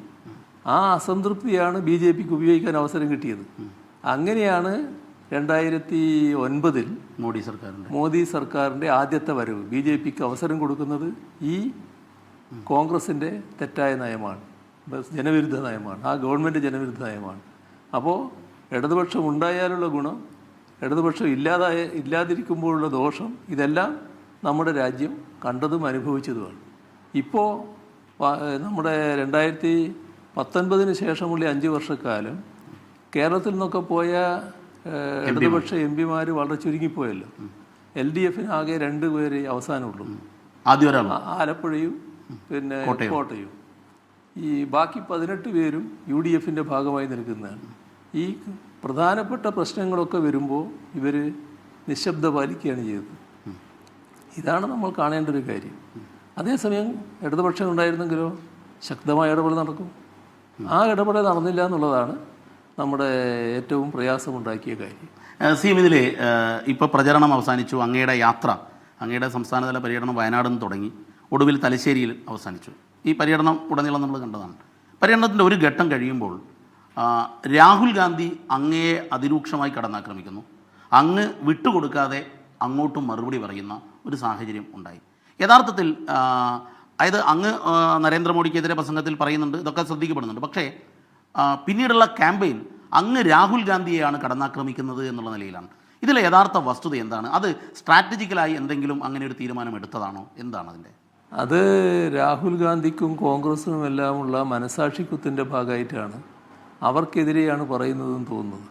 ആ അസംതൃപ്തിയാണ് BJPക്ക് ഉപയോഗിക്കാൻ അവസരം കിട്ടിയത്. അങ്ങനെയാണ് 2009 മോദി സർക്കാരിൻ്റെ ആദ്യത്തെ വരവ് BJPക്ക് അവസരം കൊടുക്കുന്നത്. ഈ കോൺഗ്രസിൻ്റെ തെറ്റായ നയമാണ്, ജനവിരുദ്ധ നയമാണ്, ആ ഗവൺമെൻറ് ജനവിരുദ്ധ നയമാണ്. അപ്പോൾ ഇടതുപക്ഷം ഉണ്ടായാലുള്ള ഗുണം, ഇടതുപക്ഷം ഇല്ലാതിരിക്കുമ്പോഴുള്ള ദോഷം, ഇതെല്ലാം നമ്മുടെ രാജ്യം കണ്ടതും അനുഭവിച്ചതുമാണ്. ഇപ്പോൾ നമ്മുടെ 2019 ശേഷമുള്ള 5 വർഷക്കാലം കേരളത്തിൽ നിന്നൊക്കെ പോയ ഇടതുപക്ഷ MP-മാർ വളരെ ചുരുങ്ങിപ്പോയല്ലോ. LDFന് ആകെ 2 പേര് അവസാനമുള്ളൂ, ആലപ്പുഴയും പിന്നെ കോട്ടയും. ഈ ബാക്കി 18 പേരും UDFൻ്റെ ഭാഗമായി നിൽക്കുന്നതാണ്. ഈ പ്രധാനപ്പെട്ട പ്രശ്നങ്ങളൊക്കെ വരുമ്പോൾ ഇവർ നിശബ്ദത പാലിക്കുകയാണ് ചെയ്തത്. ഇതാണ് നമ്മൾ കാണേണ്ട ഒരു കാര്യം. അതേസമയം ഇടതുപക്ഷം ഉണ്ടായിരുന്നെങ്കിലോ ശക്തമായ ഇടപെടൽ നടക്കും. ആ ഇടപെടൽ നടന്നില്ല എന്നുള്ളതാണ് നമ്മുടെ ഏറ്റവും പ്രയാസമുണ്ടാക്കിയ കാര്യം. ഇതിൽ ഇപ്പോൾ പ്രചരണം അവസാനിച്ചു, അങ്ങയുടെ യാത്ര, അങ്ങയുടെ സംസ്ഥാനതല പര്യടനം വയനാട് നിന്ന് തുടങ്ങി, ഒടുവിൽ തലശ്ശേരിയിൽ അവസാനിച്ചു. ഈ പര്യടനം ഉടനീളം നമ്മൾ കണ്ടതാണ്. പര്യടനത്തിൻ്റെ ഒരു ഘട്ടം കഴിയുമ്പോൾ രാഹുൽ ഗാന്ധി അങ്ങയെ അതിരൂക്ഷമായി കടന്നാക്രമിക്കുന്നു. അങ്ങ് വിട്ടുകൊടുക്കാതെ അങ്ങോട്ടും മറുപടി പറയുന്ന ഒരു സാഹചര്യം ഉണ്ടായി. യഥാർത്ഥത്തിൽ അതായത് അങ്ങ് നരേന്ദ്രമോദിക്കെതിരെ പ്രസംഗത്തിൽ പറയുന്നുണ്ട്, ഇതൊക്കെ ശ്രദ്ധിക്കപ്പെടുന്നുണ്ട്. പക്ഷേ പിന്നീടുള്ള ക്യാമ്പയിൻ അങ്ങ് രാഹുൽ ഗാന്ധിയെയാണ് കടന്നാക്രമിക്കുന്നത് എന്നുള്ള നിലയിലാണ്. ഇതിലെ യഥാർത്ഥ വസ്തുത എന്താണ്? അത് സ്ട്രാറ്റജിക്കലായി എന്തെങ്കിലും അങ്ങനെ ഒരു തീരുമാനം എടുത്തതാണോ? എന്താണ് അതിൻ്റെ? അത് രാഹുൽ ഗാന്ധിക്കും കോൺഗ്രസിനും എല്ലാമുള്ള മനസാക്ഷിക്കുത്തിൻ്റെ ഭാഗമായിട്ടാണ്, അവർക്കെതിരെയാണ് പറയുന്നതെന്ന് തോന്നുന്നത്.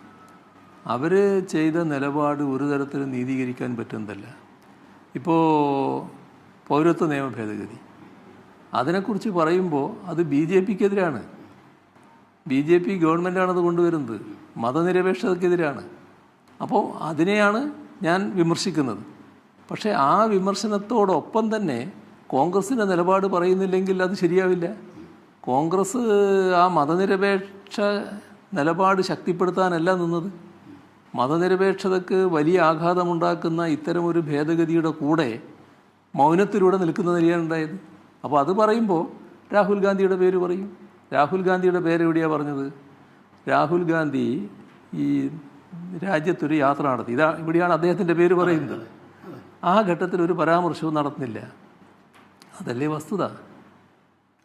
അവർ ചെയ്ത നിലപാട് ഒരു തരത്തിലും നീതീകരിക്കാൻ പറ്റുന്നതല്ല. ഇപ്പോൾ പൗരത്വ നിയമ ഭേദഗതി, അതിനെക്കുറിച്ച് പറയുമ്പോൾ അത് BJPക്കെതിരാണ്. BJP ഗവൺമെൻറ്റാണത് കൊണ്ടുവരുന്നത്, മതനിരപേക്ഷതയ്ക്കെതിരാണ്. അപ്പോൾ അതിനെയാണ് ഞാൻ വിമർശിക്കുന്നത്. പക്ഷേ ആ വിമർശനത്തോടൊപ്പം തന്നെ കോൺഗ്രസിൻ്റെ നിലപാട് പറയുന്നില്ലെങ്കിൽ അത് ശരിയാവില്ല. കോൺഗ്രസ് ആ മതനിരപേക്ഷ നിലപാട് ശക്തിപ്പെടുത്താനല്ല നിന്നത്. മതനിരപേക്ഷതയ്ക്ക് വലിയ ആഘാതമുണ്ടാക്കുന്ന ഇത്തരമൊരു ഭേദഗതിയുടെ കൂടെ മൗനത്തിലൂടെ നിൽക്കുന്ന നിലയാണ് ഉണ്ടായത്. അപ്പോൾ അത് പറയുമ്പോൾ രാഹുൽ ഗാന്ധിയുടെ പേര് പറയും. രാഹുൽ ഗാന്ധിയുടെ പേര് എവിടെയാണ് പറഞ്ഞത്? രാഹുൽ ഗാന്ധി ഈ രാജ്യത്തൊരു യാത്ര നടത്തി, ഇവിടെയാണ് അദ്ദേഹത്തിൻ്റെ പേര് പറയുന്നത്. ആ ഘട്ടത്തിൽ ഒരു പരാമർശവും നടത്തുന്നില്ല. അതല്ലേ വസ്തുത?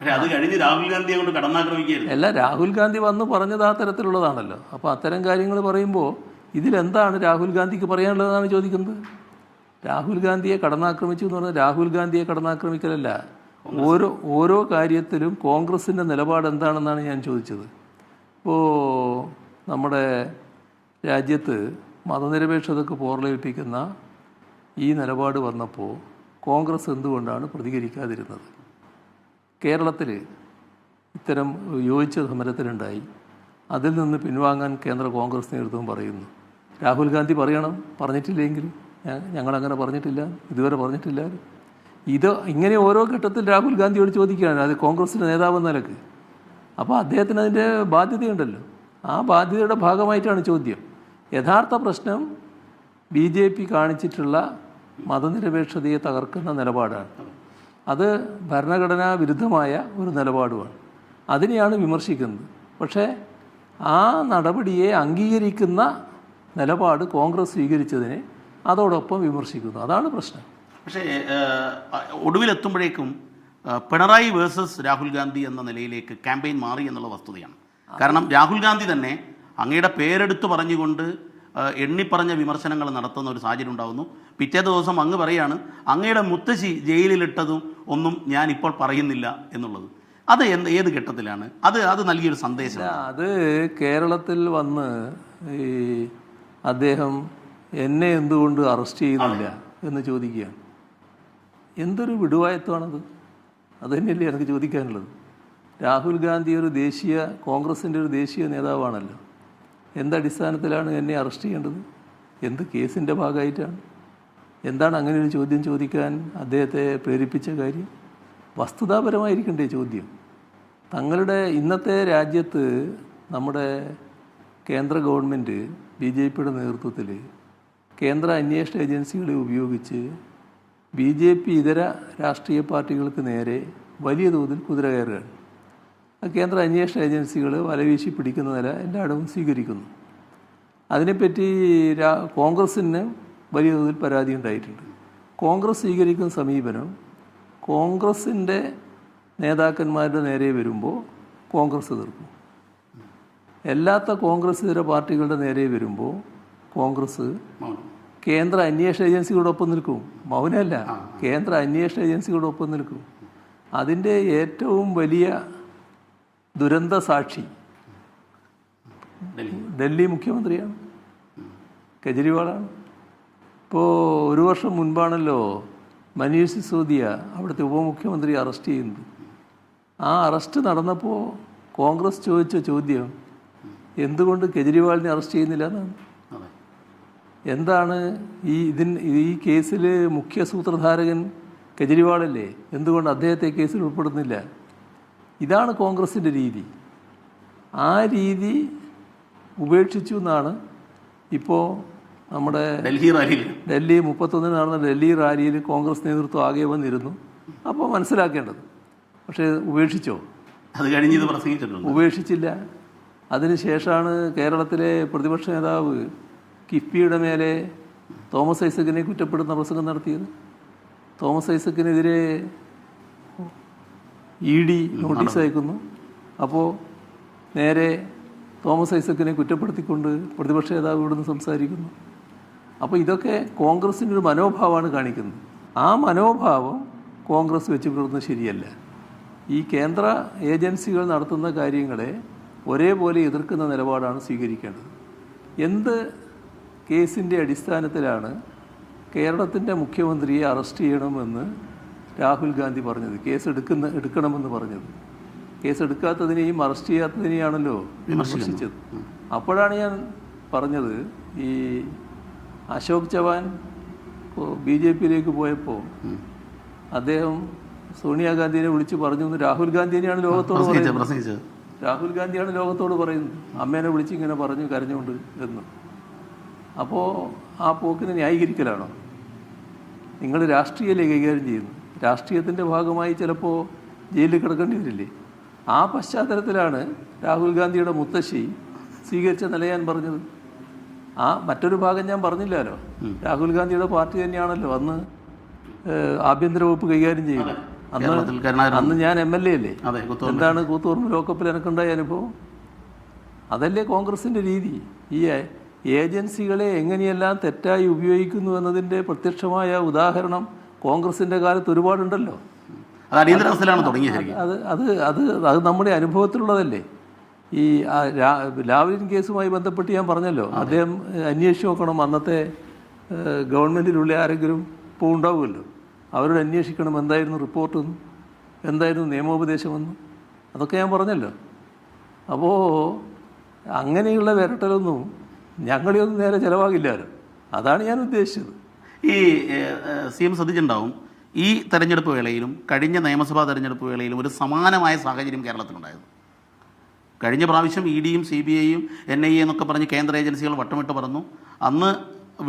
അത് കഴിഞ്ഞ് രാഹുൽ ഗാന്ധി അങ്ങോട്ട് കടന്നാക്രമിക്കുകയായിരുന്നു. അല്ല, രാഹുൽ ഗാന്ധി വന്ന് പറഞ്ഞത് ആ തരത്തിലുള്ളതാണല്ലോ. അപ്പോൾ അത്തരം കാര്യങ്ങൾ പറയുമ്പോൾ ഇതിലെന്താണ് രാഹുൽ ഗാന്ധിക്ക് പറയാനുള്ളതെന്നാണ് ചോദിക്കുന്നത്. രാഹുൽ ഗാന്ധിയെ കടന്നാക്രമിച്ചു എന്ന് പറഞ്ഞാൽ രാഹുൽ ഗാന്ധിയെ കടന്നാക്രമിക്കലല്ല. ഓരോ കാര്യത്തിലും കോൺഗ്രസിൻ്റെ നിലപാട് എന്താണെന്നാണ് ഞാൻ ചോദിച്ചത്. ഇപ്പോൾ നമ്മുടെ രാജ്യത്ത് മതനിരപേക്ഷതയ്ക്ക് പോറലേൽപ്പിക്കുന്ന ഈ നിലപാട് വന്നപ്പോൾ കോൺഗ്രസ് എന്തുകൊണ്ടാണ് പ്രതികരിക്കാതിരുന്നത്? കേരളത്തിൽ ഇത്തരം യോജിച്ച സമരത്തിലുണ്ടായി, അതിൽ നിന്ന് പിൻവാങ്ങാൻ കേന്ദ്ര കോൺഗ്രസ് നേതൃത്വം പറയുന്നു. രാഹുൽ ഗാന്ധി പറയണം, പറഞ്ഞിട്ടില്ലെങ്കിൽ ഞങ്ങളങ്ങനെ പറഞ്ഞിട്ടില്ല, ഇതുവരെ പറഞ്ഞിട്ടില്ല. ഇങ്ങനെ ഓരോ ഘട്ടത്തിൽ രാഹുൽ ഗാന്ധിയോട് ചോദിക്കുകയാണ്, അത് കോൺഗ്രസിൻ്റെ നേതാവെന്ന നിലക്ക്. അപ്പോൾ അദ്ദേഹത്തിന് അതിൻ്റെ ബാധ്യതയുണ്ടല്ലോ. ആ ബാധ്യതയുടെ ഭാഗമായിട്ടാണ് ചോദ്യം. യഥാർത്ഥ പ്രശ്നം BJP കാണിച്ചിട്ടുള്ള മതനിരപേക്ഷതയെ തകർക്കുന്ന നിലപാടാണ്. അത് ഭരണഘടനാ വിരുദ്ധമായ ഒരു നിലപാടുമാണ്. അതിനെയാണ് വിമർശിക്കുന്നത്. പക്ഷേ ആ നടപടിയെ അംഗീകരിക്കുന്ന നിലപാട് കോൺഗ്രസ് സ്വീകരിച്ചതിനെ അതോടൊപ്പം വിമർശിക്കുന്നു. അതാണ് പ്രശ്നം. പക്ഷേ ഒടുവിലെത്തുമ്പോഴേക്കും പിണറായി വേഴ്സസ് രാഹുൽ ഗാന്ധി എന്ന നിലയിലേക്ക് ക്യാമ്പയിൻ മാറി എന്നുള്ള വസ്തുതയാണ്. കാരണം രാഹുൽ ഗാന്ധി തന്നെ അങ്ങയുടെ പേരെടുത്ത് പറഞ്ഞുകൊണ്ട് എണ്ണിപ്പറഞ്ഞ വിമർശനങ്ങൾ നടത്തുന്ന ഒരു സാഹചര്യം ഉണ്ടാകുന്നു. പിറ്റേ ദിവസം അങ്ങ് പറയാണ് അങ്ങയുടെ മുത്തശ്ശി ജയിലിലിട്ടതും ഒന്നും ഞാൻ ഇപ്പോൾ പറയുന്നില്ല എന്നുള്ളത്. അത് ഏത് ഘട്ടത്തിലാണ് അത് നൽകിയൊരു സന്ദേശം? അത് കേരളത്തിൽ വന്ന് ഈ അദ്ദേഹം എന്നെ എന്തുകൊണ്ട് അറസ്റ്റ് ചെയ്യുന്നില്ല എന്ന് ചോദിക്കുകയാണ്. എന്തൊരു വിടുവായത്വമാണത്? അത് തന്നെയല്ലേ എനിക്ക് ചോദിക്കാനുള്ളത്. രാഹുൽ ഗാന്ധി ഒരു കോൺഗ്രസിൻ്റെ ഒരു ദേശീയ നേതാവാണല്ലോ. എന്തടിസ്ഥാനത്തിലാണ് എന്നെ അറസ്റ്റ് ചെയ്യേണ്ടത്? എന്ത് കേസിൻ്റെ ഭാഗമായിട്ടാണ്? എന്താണ് അങ്ങനെ ഒരു ചോദ്യം ചോദിക്കാൻ അദ്ദേഹത്തെ പ്രേരിപ്പിച്ച കാര്യം? വസ്തുതാപരമായിരിക്കണ്ടേ ചോദ്യം? തങ്ങളുടെ ഇന്നത്തെ രാജ്യത്ത് നമ്മുടെ കേന്ദ്ര ഗവൺമെൻറ് BJPയുടെ നേതൃത്വത്തിൽ കേന്ദ്ര അന്വേഷണ ഏജൻസികളെ ഉപയോഗിച്ച് BJP ഇതര രാഷ്ട്രീയ പാർട്ടികൾക്ക് നേരെ വലിയ തോതിൽ കുതിര കയറുകയാണ്. കേന്ദ്ര അന്വേഷണ ഏജൻസികൾ വലവീശി പിടിക്കുന്ന നില എല്ലായിടവും സ്വീകരിക്കുന്നു. അതിനെപ്പറ്റി കോൺഗ്രസ്സിന് വലിയ തോതിൽ പരാതി ഉണ്ടായിട്ടുണ്ട്. കോൺഗ്രസ് സ്വീകരിക്കുന്ന സമീപനം കോൺഗ്രസിൻ്റെ നേതാക്കന്മാരുടെ നേരെ വരുമ്പോൾ കോൺഗ്രസ് എതിർക്കും. എല്ലാത്ത കോൺഗ്രസ് ഇതര പാർട്ടികളുടെ നേരെ വരുമ്പോൾ കോൺഗ്രസ് കേന്ദ്ര അന്വേഷണ ഏജൻസികളോടൊപ്പം നിൽക്കും. മൗനമല്ല, കേന്ദ്ര അന്വേഷണ ഏജൻസികളോടൊപ്പം നിൽക്കും. അതിൻ്റെ ഏറ്റവും വലിയ ദുരന്ത സാക്ഷി ഡൽഹി മുഖ്യമന്ത്രിയാണ്, കെജ്രിവാളാണ്. ഇപ്പോൾ ഒരു വർഷം മുൻപാണല്ലോ മനീഷ് സിസോദിയ അവിടുത്തെ ഉപമുഖ്യമന്ത്രി അറസ്റ്റ് ചെയ്യുന്നത്. ആ അറസ്റ്റ് നടന്നപ്പോൾ കോൺഗ്രസ് ചോദിച്ച ചോദ്യം എന്തുകൊണ്ട് കെജ്രിവാളിനെ അറസ്റ്റ് ചെയ്യുന്നില്ല എന്നാണ്. എന്താണ് ഈ കേസിൽ മുഖ്യ സൂത്രധാരകൻ കെജ്രിവാളല്ലേ, എന്തുകൊണ്ട് അദ്ദേഹത്തെ കേസിൽ ഉൾപ്പെടുന്നില്ല? ഇതാണ് കോൺഗ്രസിൻ്റെ രീതി. ആ രീതി ഉപേക്ഷിച്ചു എന്നാണ് ഇപ്പോൾ നമ്മുടെ ഡൽഹി 31 നടന്ന ഡൽഹി റാലിയിൽ കോൺഗ്രസ് നേതൃത്വം ആകെ വന്നിരുന്നു. അപ്പോൾ മനസ്സിലാക്കേണ്ടത്. പക്ഷേ ഉപേക്ഷിച്ചോ? അത് കഴിഞ്ഞ് ഇത് പ്രസംഗിച്ചിട്ടുണ്ട്. ഉപേക്ഷിച്ചില്ല. അതിനുശേഷമാണ് കേരളത്തിലെ പ്രതിപക്ഷ നേതാവ് കിഫ്ബിയുടെ മേലെ തോമസ് ഐസക്കിനെ കുറ്റപ്പെടുന്ന പ്രസംഗം നടത്തിയത്. തോമസ് ഐസക്കിനെതിരെ ED നോട്ടീസ് അയക്കുന്നു. അപ്പോൾ നേരെ തോമസ് ഐസക്കിനെ കുറ്റപ്പെടുത്തിക്കൊണ്ട് പ്രതിപക്ഷ നേതാവ് ഇവിടുന്ന് സംസാരിക്കുന്നു. അപ്പോൾ ഇതൊക്കെ കോൺഗ്രസിൻ്റെ ഒരു മനോഭാവമാണ് കാണിക്കുന്നത്. ആ മനോഭാവം കോൺഗ്രസ് വെച്ച് പുലർത്തുന്നത് ശരിയല്ല. ഈ കേന്ദ്ര ഏജൻസികൾ നടത്തുന്ന കാര്യങ്ങളെ ഒരേപോലെ എതിർക്കുന്ന നിലപാടാണ് സ്വീകരിക്കേണ്ടത്. എന്ത് കേസിൻ്റെ അടിസ്ഥാനത്തിലാണ് കേരളത്തിൻ്റെ മുഖ്യമന്ത്രിയെ അറസ്റ്റ് ചെയ്യണമെന്ന് രാഹുൽ ഗാന്ധി പറഞ്ഞത്? എടുക്കണമെന്ന് പറഞ്ഞത്. കേസ് എടുക്കാത്തതിനെയും അറസ്റ്റ് ചെയ്യാത്തതിനെയാണല്ലോ വിമർശിച്ചത്. അപ്പോഴാണ് ഞാൻ പറഞ്ഞത്, ഈ അശോക് ചവാൻ BJPയിലേക്ക് പോയപ്പോൾ അദ്ദേഹം സോണിയാഗാന്ധിനെ വിളിച്ച് പറഞ്ഞു എന്ന് രാഹുൽ ഗാന്ധിനെയാണ് ലോകത്തോട് പറയുന്നത്. രാഹുൽ ഗാന്ധിയാണ് ലോകത്തോട് പറയുന്നത്, അമ്മേനെ വിളിച്ച് ഇങ്ങനെ പറഞ്ഞു കരഞ്ഞുകൊണ്ട് എന്ന്. അപ്പോൾ ആ പോക്കിനെ ന്യായീകരിക്കലാണോ? നിങ്ങൾ രാഷ്ട്രീയമല്ലേ കൈകാര്യം ചെയ്യുന്നു? രാഷ്ട്രീയത്തിൻ്റെ ഭാഗമായി ചിലപ്പോൾ ജയിലിൽ കിടക്കേണ്ടി വരില്ലേ? ആ പശ്ചാത്തലത്തിലാണ് രാഹുൽ ഗാന്ധിയുടെ മുത്തശ്ശി സ്വീകരിച്ച നില ഞാൻ പറഞ്ഞത്. ആ മറ്റൊരു ഭാഗം ഞാൻ പറഞ്ഞില്ലല്ലോ. രാഹുൽ ഗാന്ധിയുടെ പാർട്ടി തന്നെയാണല്ലോ അന്ന് ആഭ്യന്തര വകുപ്പ് കൈകാര്യം ചെയ്യുന്നത്. അന്ന് ഞാൻ MLA അല്ലേ? എന്താണ് കൂത്തുപറമ്പ് ലോക്കപ്പിൽ എനിക്കുണ്ടായ അനുഭവം? അതല്ലേ കോൺഗ്രസിൻ്റെ രീതി. ഈ ഏജൻസികളെ എങ്ങനെയെല്ലാം തെറ്റായി ഉപയോഗിക്കുന്നു എന്നതിൻ്റെ പ്രത്യക്ഷമായ ഉദാഹരണം കോൺഗ്രസിൻ്റെ കാലത്ത് ഒരുപാടുണ്ടല്ലോ. അത് നമ്മുടെ അനുഭവത്തിലുള്ളതല്ലേ. ഈ ലാവ്ലിൻ കേസുമായി ബന്ധപ്പെട്ട് ഞാൻ പറഞ്ഞല്ലോ, അദ്ദേഹം അന്വേഷിച്ച് നോക്കണം. അന്നത്തെ ഗവൺമെൻറ്റിലുള്ള ആരെങ്കിലും ഇപ്പോൾ ഉണ്ടാവുമല്ലോ, അവരോട് അന്വേഷിക്കണം എന്തായിരുന്നു റിപ്പോർട്ടെന്നും എന്തായിരുന്നു നിയമോപദേശമെന്നും അതൊക്കെ ഞാൻ പറഞ്ഞല്ലോ. അപ്പോൾ അങ്ങനെയുള്ള വിരട്ടലൊന്നും ഞങ്ങളെയൊന്നും നേരെ ചിലവാകില്ലല്ലോ. അതാണ് ഞാൻ ഉദ്ദേശിച്ചത്. ഈ CM ശ്രദ്ധിച്ചിട്ടുണ്ടാവും, ഈ തെരഞ്ഞെടുപ്പ് വേളയിലും കഴിഞ്ഞ നിയമസഭാ തെരഞ്ഞെടുപ്പ് വേളയിലും ഒരു സമാനമായ സാഹചര്യം കേരളത്തിലുണ്ടായത്. കഴിഞ്ഞ പ്രാവശ്യം EDയും CBIയും NIA എന്നൊക്കെ പറഞ്ഞ് കേന്ദ്ര ഏജൻസികൾ വട്ടമിട്ട് പറഞ്ഞു. അന്ന്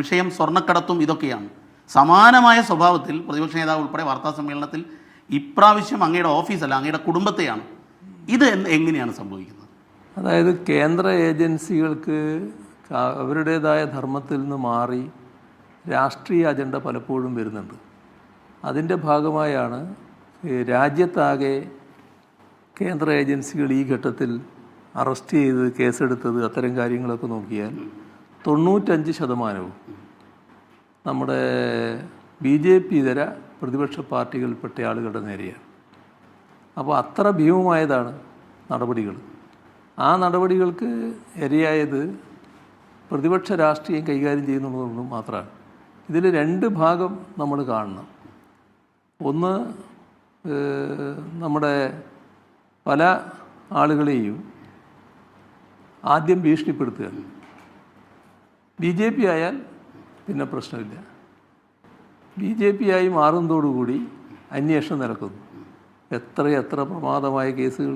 വിഷയം സ്വർണ്ണക്കടത്തും ഇതൊക്കെയാണ്. സമാനമായ സ്വഭാവത്തിൽ പ്രതിപക്ഷ നേതാവ് ഉൾപ്പെടെ വാർത്താ സമ്മേളനത്തിൽ ഇപ്രാവശ്യം അങ്ങയുടെ ഓഫീസല്ല അങ്ങയുടെ കുടുംബത്തെയാണ്. ഇത് എങ്ങനെയാണ് സംഭവിക്കുന്നത്? അതായത് കേന്ദ്ര ഏജൻസികൾക്ക് അവരുടേതായ ധർമ്മത്തിൽ നിന്ന് മാറി രാഷ്ട്രീയ അജണ്ട പലപ്പോഴും വരുന്നുണ്ട്. അതിൻ്റെ ഭാഗമായാണ് രാജ്യത്താകെ കേന്ദ്ര ഏജൻസികൾ ഈ ഘട്ടത്തിൽ അറസ്റ്റ് ചെയ്ത് കേസെടുത്തത്. അത്തരം കാര്യങ്ങളൊക്കെ നോക്കിയാൽ 95% നമ്മുടെ BJP ഇതര പ്രതിപക്ഷ പാർട്ടികളിൽപ്പെട്ട ആളുകളുടെ നേരെയാണ്. അപ്പോൾ അത്ര ഭീമമായതാണ് നടപടികൾ. ആ നടപടികൾക്ക് ഇരയായത് പ്രതിപക്ഷ രാഷ്ട്രീയം കൈകാര്യം ചെയ്യുന്നതുകൊണ്ട് മാത്രമാണ്. ഇതിൽ 2 ഭാഗം നമ്മൾ കാണണം. ഒന്ന്, നമ്മുടെ പല ആളുകളെയും ആദ്യം ഭീഷണിപ്പെടുത്തുക. BJP ആയാൽ പിന്നെ പ്രശ്നമില്ല. BJP ആയി മാറുന്നതോടുകൂടി അന്വേഷണം നടക്കുന്നു. എത്ര പ്രമാദമായ കേസുകൾ,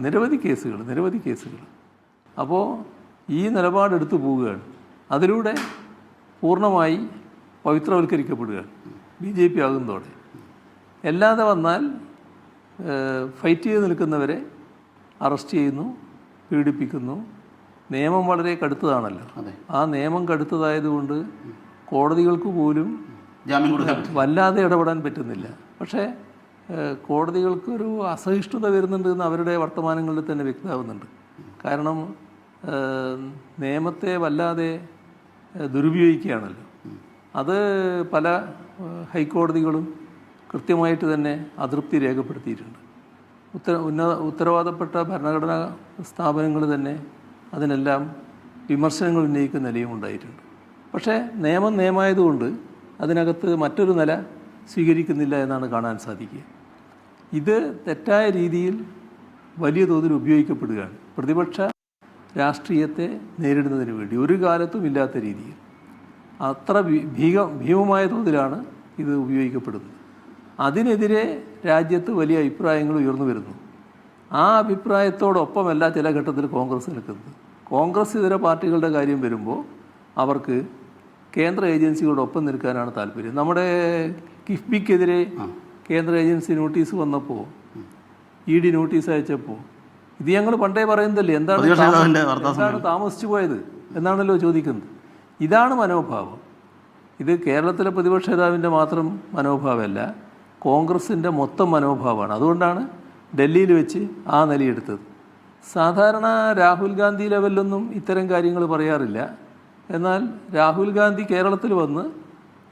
നിരവധി കേസുകൾ. അപ്പോൾ ഈ നിലപാടെടുത്തു പോവുകയാണ്. അതിലൂടെ പൂർണ്ണമായി പവിത്രവൽക്കരിക്കപ്പെടുകയാണ് BJP ആകുന്നതോടെ. അല്ലാതെ വന്നാൽ ഫൈറ്റ് ചെയ്ത് നിൽക്കുന്നവരെ അറസ്റ്റ് ചെയ്യുന്നു, പീഡിപ്പിക്കുന്നു. നിയമം വളരെ കടുത്തതാണല്ലോ. ആ നിയമം കടുത്തതായതുകൊണ്ട് കോടതികൾക്ക് പോലും വല്ലാതെ ഇടപെടാൻ പറ്റുന്നില്ല. പക്ഷേ കോടതികൾക്കൊരു അസഹിഷ്ണുത വരുന്നുണ്ട് എന്ന് അവരുടെ വർത്തമാനങ്ങളിൽ തന്നെ വ്യക്തമാവുന്നുണ്ട്. കാരണം നിയമത്തെ വല്ലാതെ ദുരുപയോഗിക്കുകയാണല്ലോ. അത് പല ഹൈക്കോടതികളും കൃത്യമായിട്ട് തന്നെ അതൃപ്തി രേഖപ്പെടുത്തിയിട്ടുണ്ട്. ഉത്തരവാദപ്പെട്ട ഭരണഘടനാ സ്ഥാപനങ്ങൾ തന്നെ അതിനെല്ലാം വിമർശനങ്ങൾ ഉന്നയിക്കുന്ന നിലയും ഉണ്ടായിട്ടുണ്ട്. പക്ഷേ നിയമമായതുകൊണ്ട് അതിനകത്ത് മറ്റൊരു നില സ്വീകരിക്കുന്നില്ല എന്നാണ് കാണാൻ സാധിക്കുക. ഇത് തെറ്റായ രീതിയിൽ വലിയ തോതിൽ ഉപയോഗിക്കപ്പെടുകയാണ് പ്രതിപക്ഷ രാഷ്ട്രീയത്തെ നേരിടുന്നതിന് വേണ്ടി. ഒരു കാലത്തും ഇല്ലാത്ത രീതിയിൽ അത്ര ഭീമമായ തോതിലാണ് ഇത് ഉപയോഗിക്കപ്പെടുന്നത്. അതിനെതിരെ രാജ്യത്ത് വലിയ അഭിപ്രായങ്ങൾ ഉയർന്നു വരുന്നു. ആ അഭിപ്രായത്തോടൊപ്പമല്ല ചില ഘട്ടത്തിൽ കോൺഗ്രസ് നിൽക്കുന്നത്. കോൺഗ്രസ് ഇതര പാർട്ടികളുടെ കാര്യം വരുമ്പോൾ അവർക്ക് കേന്ദ്ര ഏജൻസികളോടൊപ്പം നിൽക്കാനാണ് താല്പര്യം. നമ്മുടെ കിഫ്ബിക്കെതിരെ കേന്ദ്ര ഏജൻസി നോട്ടീസ് വന്നപ്പോൾ, ED നോട്ടീസ് അയച്ചപ്പോൾ, ഇത് ഞങ്ങൾ പണ്ടേ പറയുന്നതല്ലേ, എന്താണ് താമസിച്ചു പോയത് എന്നാണല്ലോ ചോദിക്കുന്നത്. ഇതാണ് മനോഭാവം. ഇത് കേരളത്തിലെ പ്രതിപക്ഷ നേതാവിൻ്റെ മാത്രം മനോഭാവമല്ല, കോൺഗ്രസിൻ്റെ മൊത്തം മനോഭാവമാണ്. അതുകൊണ്ടാണ് ഡൽഹിയിൽ വെച്ച് ആ നിലയെടുത്തത്. സാധാരണ രാഹുൽ ഗാന്ധി ലെവലിലൊന്നും ഇത്തരം കാര്യങ്ങൾ പറയാറില്ല. എന്നാൽ രാഹുൽ ഗാന്ധി കേരളത്തിൽ വന്ന്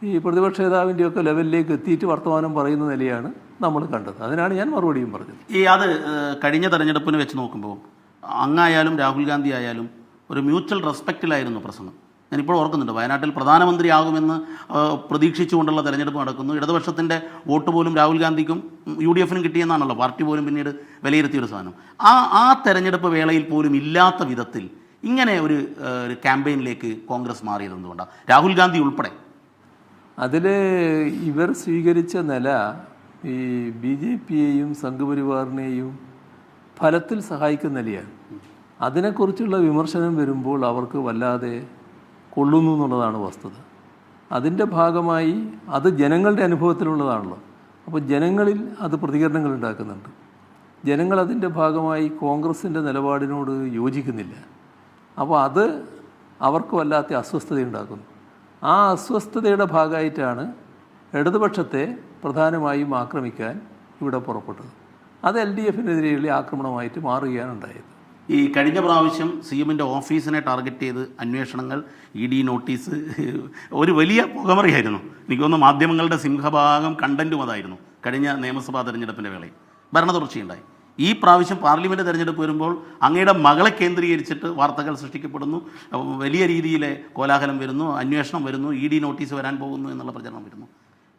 ഈ പ്രതിപക്ഷ നേതാവിൻ്റെയൊക്കെ ലെവലിലേക്ക് എത്തിയിട്ട് വർത്തമാനം പറയുന്ന നിലയാണ് നമ്മൾ കണ്ടത്. അതിനാണ് ഞാൻ മറുപടിയും പറഞ്ഞത്. അത് കഴിഞ്ഞ തെരഞ്ഞെടുപ്പിന് വെച്ച് നോക്കുമ്പോൾ അങ്ങായാലും രാഹുൽ ഗാന്ധി ആയാലും ഒരു മ്യൂച്വൽ റെസ്പെക്റ്റിലായിരുന്നു പ്രസംഗം. ഞാനിപ്പോൾ ഓർക്കുന്നുണ്ട്, വയനാട്ടിൽ പ്രധാനമന്ത്രിയാകുമെന്ന് പ്രതീക്ഷിച്ചുകൊണ്ടുള്ള തെരഞ്ഞെടുപ്പ് നടക്കുന്നു. ഇടതുപക്ഷത്തിൻ്റെ വോട്ട് പോലും രാഹുൽ ഗാന്ധിക്കും UDF-നും കിട്ടിയെന്നാണല്ലോ പാർട്ടി പോലും പിന്നീട് വിലയിരുത്തിയൊരു സാധനം. ആ തെരഞ്ഞെടുപ്പ് വേളയിൽ പോലും ഇല്ലാത്ത വിധത്തിൽ ഇങ്ങനെ ഒരു ക്യാമ്പയിനിലേക്ക് കോൺഗ്രസ് മാറിയത് എന്തുകൊണ്ടാണ്, രാഹുൽ ഗാന്ധി ഉൾപ്പെടെ? അതിൽ ഇവർ സ്വീകരിച്ച നില ഈ BJP-യെയും സംഘപരിവാറിനെയും ഫലത്തിൽ സഹായിക്കുന്ന നിലയാണ്. അതിനെക്കുറിച്ചുള്ള വിമർശനം വരുമ്പോൾ അവർക്ക് വല്ലാതെ കൊള്ളുന്നു എന്നുള്ളതാണ് വസ്തുത. അതിൻ്റെ ഭാഗമായി അത് ജനങ്ങളുടെ അനുഭവത്തിലുള്ളതാണല്ലോ. അപ്പോൾ ജനങ്ങളിൽ അത് പ്രതികരണങ്ങൾ ഉണ്ടാക്കുന്നുണ്ട്. ജനങ്ങൾ അതിൻ്റെ ഭാഗമായി കോൺഗ്രസിൻ്റെ നിലപാടിനോട് യോജിക്കുന്നില്ല. അപ്പോൾ അത് അവർക്ക് വല്ലാത്ത അസ്വസ്ഥത ഉണ്ടാക്കുന്നു. ആ അസ്വസ്ഥതയുടെ ഭാഗമായിട്ടാണ് ഇടതുപക്ഷത്തെ പ്രധാനമായും ആക്രമിക്കാൻ ഇവിടെ പുറപ്പെട്ടത്. അത് LDF-നെതിരെയുള്ള ആക്രമണമായിട്ട് മാറുകയാണ് ഉണ്ടായത്. ഈ കഴിഞ്ഞ പ്രാവശ്യം CM-ൻ്റെ ഓഫീസിനെ ടാർഗറ്റ് ചെയ്ത് അന്വേഷണങ്ങൾ, ED നോട്ടീസ്, ഒരു വലിയ പുകമറിയായിരുന്നു. എനിക്കൊന്ന് മാധ്യമങ്ങളുടെ സിംഹഭാഗം കണ്ടൻറ്റും അതായിരുന്നു. കഴിഞ്ഞ നിയമസഭാ തെരഞ്ഞെടുപ്പിൻ്റെ വേളയിൽ ഭരണ തുടർച്ചയുണ്ടായി. ഈ പ്രാവശ്യം പാർലമെൻറ്റ് തെരഞ്ഞെടുപ്പ് വരുമ്പോൾ അങ്ങയുടെ മകളെ കേന്ദ്രീകരിച്ചിട്ട് വാർത്തകൾ സൃഷ്ടിക്കപ്പെടുന്നു, വലിയ രീതിയിലെ കോലാഹലം വരുന്നു, അന്വേഷണം വരുന്നു, ED നോട്ടീസ് വരാൻ പോകുന്നു എന്നുള്ള പ്രചരണം വരുന്നു.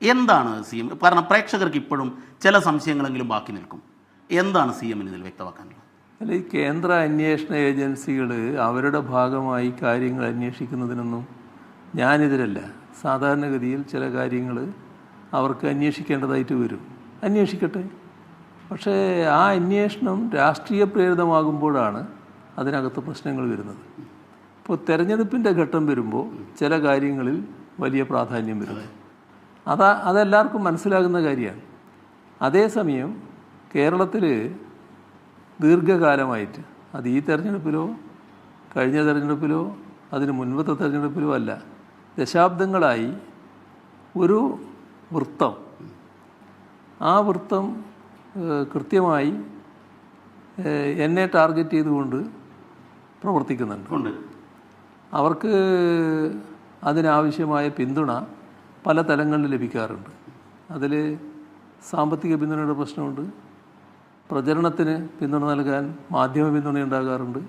എന്താണ് CM? കാരണം പ്രേക്ഷകർക്ക് ഇപ്പോഴും ചില സംശയങ്ങളെങ്കിലും ബാക്കി നിൽക്കും. എന്താണ് CM-ന് ഇതിൽ വ്യക്തമാക്കാനുള്ളത്? അല്ല, ഈ കേന്ദ്ര അന്വേഷണ ഏജൻസികൾ അവരുടെ ഭാഗമായി കാര്യങ്ങൾ അന്വേഷിക്കുന്നതിനൊന്നും ഞാനെതിരല്ല. സാധാരണഗതിയിൽ ചില കാര്യങ്ങൾ അവർക്ക് അന്വേഷിക്കേണ്ടതായിട്ട് വരും, അന്വേഷിക്കട്ടെ. പക്ഷേ ആ അന്വേഷണം രാഷ്ട്രീയ പ്രേരിതമാകുമ്പോഴാണ് അതിനകത്ത് പ്രശ്നങ്ങൾ വരുന്നത്. ഇപ്പോൾ തെരഞ്ഞെടുപ്പിൻ്റെ ഘട്ടം വരുമ്പോൾ ചില കാര്യങ്ങളിൽ വലിയ പ്രാധാന്യം വരുന്നത്. അതെല്ലാവർക്കും മനസ്സിലാകുന്ന കാര്യമാണ്. അതേസമയം കേരളത്തിൽ ദീർഘകാലമായിട്ട് അത് ഈ തെരഞ്ഞെടുപ്പിലോ കഴിഞ്ഞ തെരഞ്ഞെടുപ്പിലോ അതിന് മുൻപത്തെ തെരഞ്ഞെടുപ്പിലോ അല്ല, ദശാബ്ദങ്ങളായി ഒരു വൃത്തം, ആ വൃത്തം കൃത്യമായി എന്നെ ടാർഗറ്റ് ചെയ്തുകൊണ്ട് പ്രവർത്തിക്കുന്നുണ്ട്. അവർക്ക് അതിനാവശ്യമായ പിന്തുണ പല തലങ്ങളിൽ ലഭിക്കാറുണ്ട്. അതിൽ സാമ്പത്തിക പിന്തുണയുടെ പ്രശ്നമുണ്ട്, പ്രചരണത്തിന് പിന്തുണ നൽകാൻ മാധ്യമ പിന്തുണ ഉണ്ടാകാറുണ്ട്.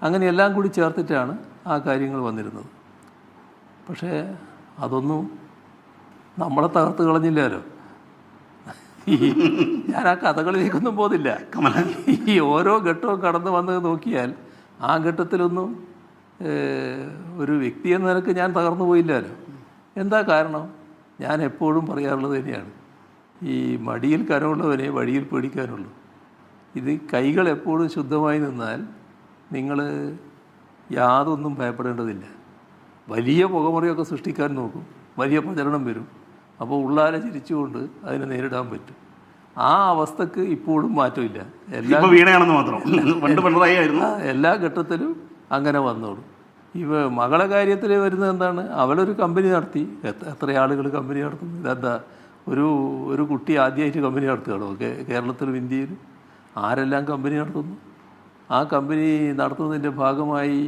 അങ്ങനെ എല്ലാം കൂടി ചേർത്തിട്ടാണ് ആ കാര്യങ്ങൾ വന്നിരുന്നത്. പക്ഷേ അതൊന്നും നമ്മളെ തകർത്ത് കളഞ്ഞില്ലല്ലോ. ഞാൻ ആ കഥകളിലേക്കൊന്നും പോകുന്നില്ല. ഈ ഓരോ ഘട്ടവും കടന്നു വന്നത് നോക്കിയാൽ ആ ഘട്ടത്തിലൊന്നും ഒരു വ്യക്തി എന്ന നിലക്ക് ഞാൻ തകർന്നു പോയില്ലല്ലോ. എന്താ കാരണം? ഞാൻ എപ്പോഴും പറയാറുള്ളത് തന്നെയാണ്, ഈ മടിയിൽ കനമുള്ളവനെ വഴിയിൽ പേടിക്കാനുള്ളൂ. ഇത് കൈകൾ എപ്പോഴും ശുദ്ധമായി നിന്നാൽ നിങ്ങൾ യാതൊന്നും ഭയപ്പെടേണ്ടതില്ല. വലിയ പുകമറിയൊക്കെ സൃഷ്ടിക്കാൻ നോക്കും, വലിയ പ്രചരണം വരും, അപ്പോൾ ഉള്ളാലെ ചിരിച്ചുകൊണ്ട് അതിനെ നേരിടാൻ പറ്റും. ആ അവസ്ഥക്ക് ഇപ്പോഴും മാറ്റമില്ല. എല്ലാ ഘട്ടത്തിലും അങ്ങനെ വന്നോളും. മകളെ കാര്യത്തിൽ വരുന്നത് എന്താണ്? അവളൊരു കമ്പനി നടത്തി. എത്ര ആളുകൾ കമ്പനി നടത്തുന്നു? ഇതെന്താ ഒരു കുട്ടി ആദ്യമായിട്ട് കമ്പനി നടത്തുകയാണോ? കേരളത്തിലും ഇന്ത്യയിലും ആരെല്ലാം കമ്പനി നടത്തുന്നു? ആ കമ്പനി നടത്തുന്നതിൻ്റെ ഭാഗമായി